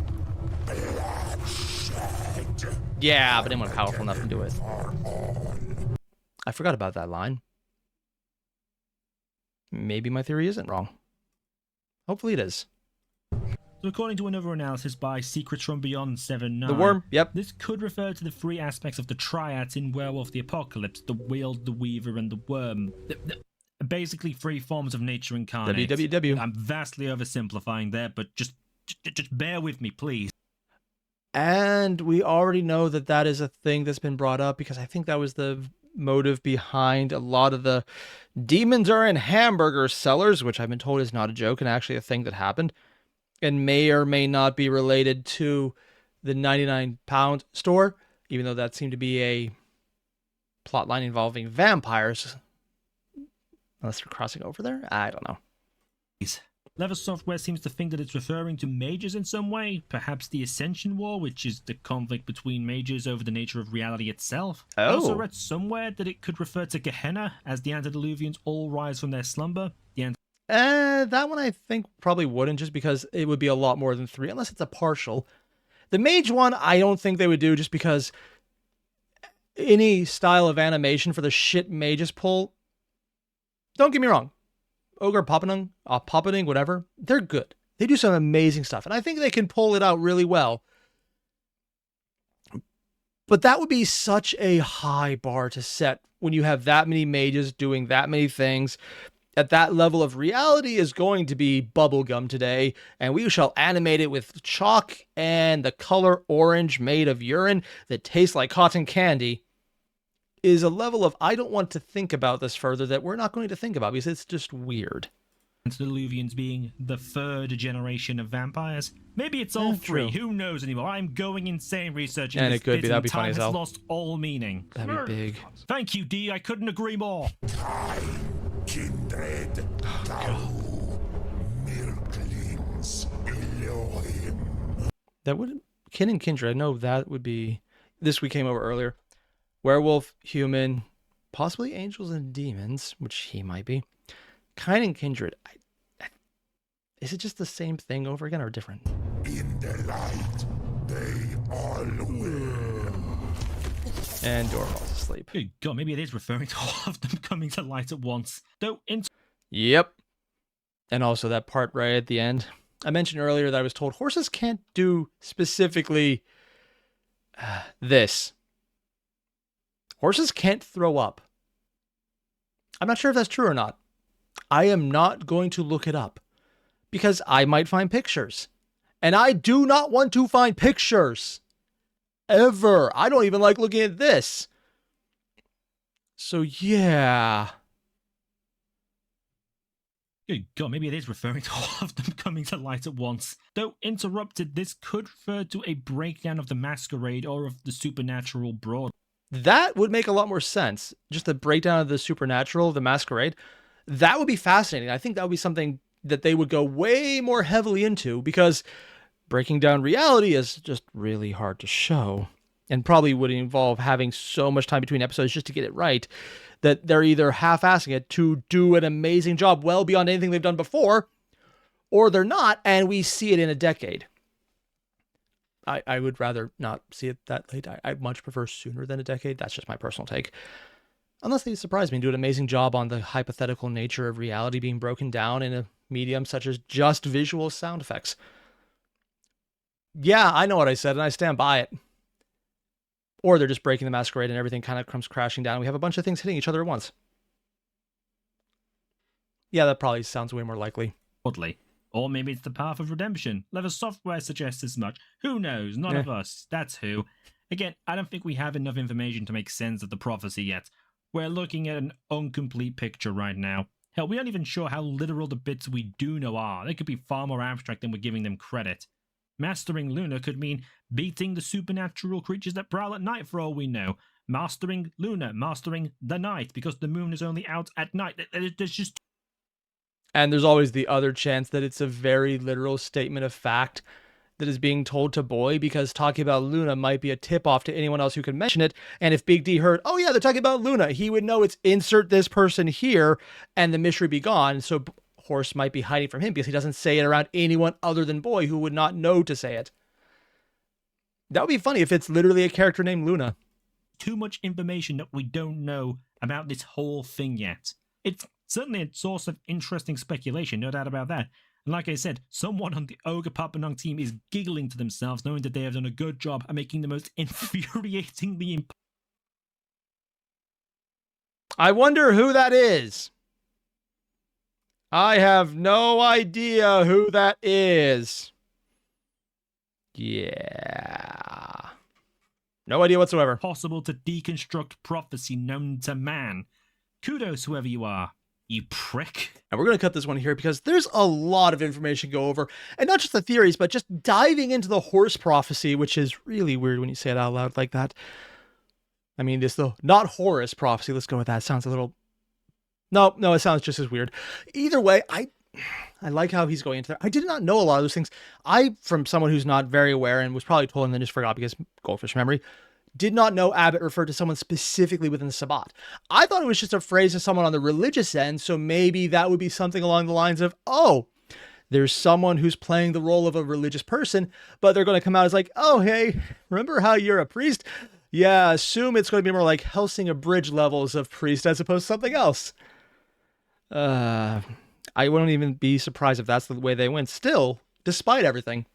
bloodshed. Yeah, but anyone powerful enough to do it. For all. I forgot about that line. Maybe my theory isn't wrong. Hopefully it is. So according to another analysis by Secrets from Beyond 7-9, The worm, yep. this could refer to the three aspects of the triads in Werewolf the Apocalypse: the Wield, the Weaver, and the Worm. Basically 3 forms of nature incarnate. www. I'm vastly oversimplifying there, but just bear with me, please. And we already know that that is a thing that's been brought up because I think that was the motive behind a lot of the demons are in hamburger sellers, which I've been told is not a joke and actually a thing that happened, and may or may not be related to the 99-pound store, even though that seemed to be a plotline involving vampires. Unless they're crossing over there? I don't know. Leather Software seems to think that it's referring to mages in some way, perhaps the Ascension War, which is the conflict between mages over the nature of reality itself. I also read somewhere that it could refer to Gehenna, as the antediluvians all rise from their slumber. That one I think probably wouldn't, just because it would be a lot more than 3, unless it's a partial. The mage one, I don't think they would do, just because any style of animation for the shit mages pull, don't get me wrong, Ogre Poppening, whatever, they're good. They do some amazing stuff, and I think they can pull it out really well. But that would be such a high bar to set when you have that many mages doing that many things. At that level of reality is going to be bubblegum today, and we shall animate it with chalk and the color orange made of urine that tastes like cotton candy. Is a level of I don't want to think about this further that we're not going to think about because it's just weird. Antediluvians being the 3rd generation of vampires. Maybe it's all 3. True. Who knows anymore? I'm going insane researching And this it could be. bit That'd and be funny time as has hell. lost all meaning. That'd be big. Thank you, D. I couldn't agree more. Time, kindred, Tau, milklings, Elohim. That would Kin and Kindred. I know that would be this we came over earlier. Werewolf, human, possibly angels and demons, which he might be. Kind and Kindred. Is it just the same thing over again or different? In the light, they all will. And Dora falls asleep. Good God, maybe it is referring to all of them coming to light at once. Though, Yep. And also that part right at the end. I mentioned earlier that I was told horses can't do specifically this. Horses can't throw up. I'm not sure if that's true or not. I am not going to look it up because I might find pictures. And I do not want to find pictures. Ever. I don't even like looking at this. So yeah. Good God, maybe it is referring to all of them coming to light at once. Though interrupted, this could refer to a breakdown of the masquerade or of the supernatural broad. That would make a lot more sense. Just the breakdown of the supernatural, the masquerade. That would be fascinating. I think that would be something that they would go way more heavily into because breaking down reality is just really hard to show and probably would involve having so much time between episodes just to get it right that they're either half-assing it to do an amazing job well beyond anything they've done before, or they're not, and we see it in a decade. I would rather not see it that late. I much prefer sooner than a decade. That's just my personal take. Unless they surprise me and do an amazing job on the hypothetical nature of reality being broken down in a medium such as just visual sound effects. Yeah, I know what I said, and I stand by it. Or they're just breaking the masquerade and everything kind of comes crashing down. We have a bunch of things hitting each other at once. Yeah, that probably sounds way more likely. Oddly. Or maybe it's the path of redemption. Leather Software suggests as much. Who knows? None of us. That's who. Again, I don't think we have enough information to make sense of the prophecy yet. We're looking at an incomplete picture right now. Hell, we aren't even sure how literal the bits we do know are. They could be far more abstract than we're giving them credit. Mastering Luna could mean beating the supernatural creatures that prowl at night for all we know. Mastering Luna, mastering the night, because the moon is only out at night. There's just... And there's always the other chance that it's a very literal statement of fact that is being told to Boy, because talking about Luna might be a tip-off to anyone else who can mention it. And if Big D heard, oh yeah, they're talking about Luna, he would know it's insert this person here and the mystery be gone. So horse might be hiding from him because he doesn't say it around anyone other than Boy, who would not know to say it. That would be funny if it's literally a character named Luna. Too much information that we don't know about this whole thing yet. It's certainly a source of interesting speculation, no doubt about that. And like I said, someone on the Ogre Papanong team is giggling to themselves, knowing that they have done a good job at making the most infuriatingly I wonder who that is. I have no idea who that is. Yeah. No idea whatsoever. possible to deconstruct prophecy known to man. Kudos, whoever you are, you prick. And we're going to cut this one here because there's a lot of information to go over. And not just the theories, but just diving into the horse prophecy, which is really weird when you say it out loud like that. I mean, this though, not Horus prophecy. Let's go with that. Sounds a little... No, it sounds just as weird. Either way, I like how he's going into that. I did not know a lot of those things. From someone who's not very aware and was probably told and then just forgot because goldfish memory, did not know Abbott referred to someone specifically within the Sabbat. I thought it was just a phrase of someone on the religious end, so maybe that would be something along the lines of, oh, there's someone who's playing the role of a religious person, but they're going to come out as like, oh, hey, remember how you're a priest? Yeah, assume it's going to be more like Helsing Abridged levels of priest as opposed to something else. I wouldn't even be surprised if that's the way they went still, despite everything,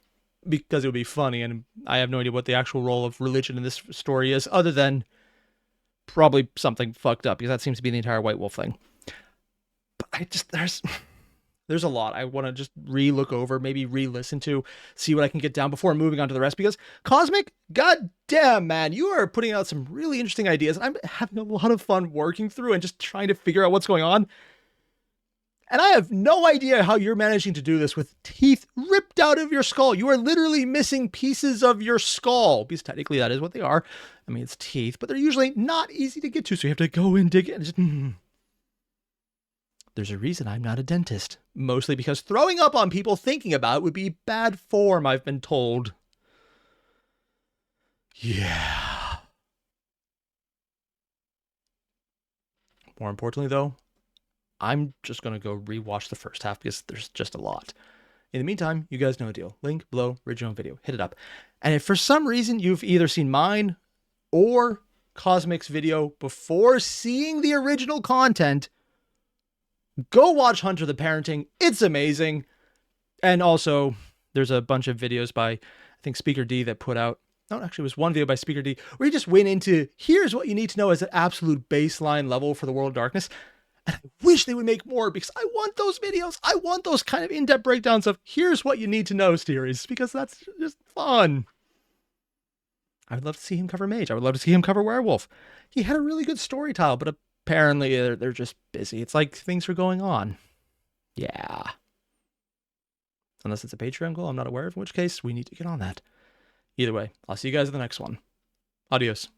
because it would be funny, and I have no idea what the actual role of religion in this story is, other than probably something fucked up, because that seems to be the entire White Wolf thing. But there's a lot I want to just re-look over, maybe re-listen to, see what I can get down before moving on to the rest, because Cosmic, goddamn, man, you are putting out some really interesting ideas, and I'm having a lot of fun working through and just trying to figure out what's going on. And I have no idea how you're managing to do this with teeth ripped out of your skull. You are literally missing pieces of your skull, because technically that is what they are. I mean, it's teeth, but they're usually not easy to get to, so you have to go and dig it. And just, There's a reason I'm not a dentist. Mostly because throwing up on people thinking about it would be bad form, I've been told. Yeah. More importantly, though, I'm just going to go rewatch the first half because there's just a lot. In the meantime, you guys know the deal. Link below, original video. Hit it up. And if for some reason you've either seen mine or Cosmic's video before seeing the original content, go watch Hunter the Parenting. It's amazing. And also, there's a bunch of videos by, I think, Speaker D that put out, no, actually it was one video by Speaker D, where he just went into, here's what you need to know as an absolute baseline level for the World of Darkness. And I wish they would make more because I want those videos. I want those kind of in-depth breakdowns of here's what you need to know series, because that's just fun. I would love to see him cover Mage. I would love to see him cover Werewolf. He had a really good story tile, but apparently they're just busy. It's like things are going on. Yeah. Unless it's a Patreon goal I'm not aware of, in which case we need to get on that. Either way, I'll see you guys in the next one. Adios.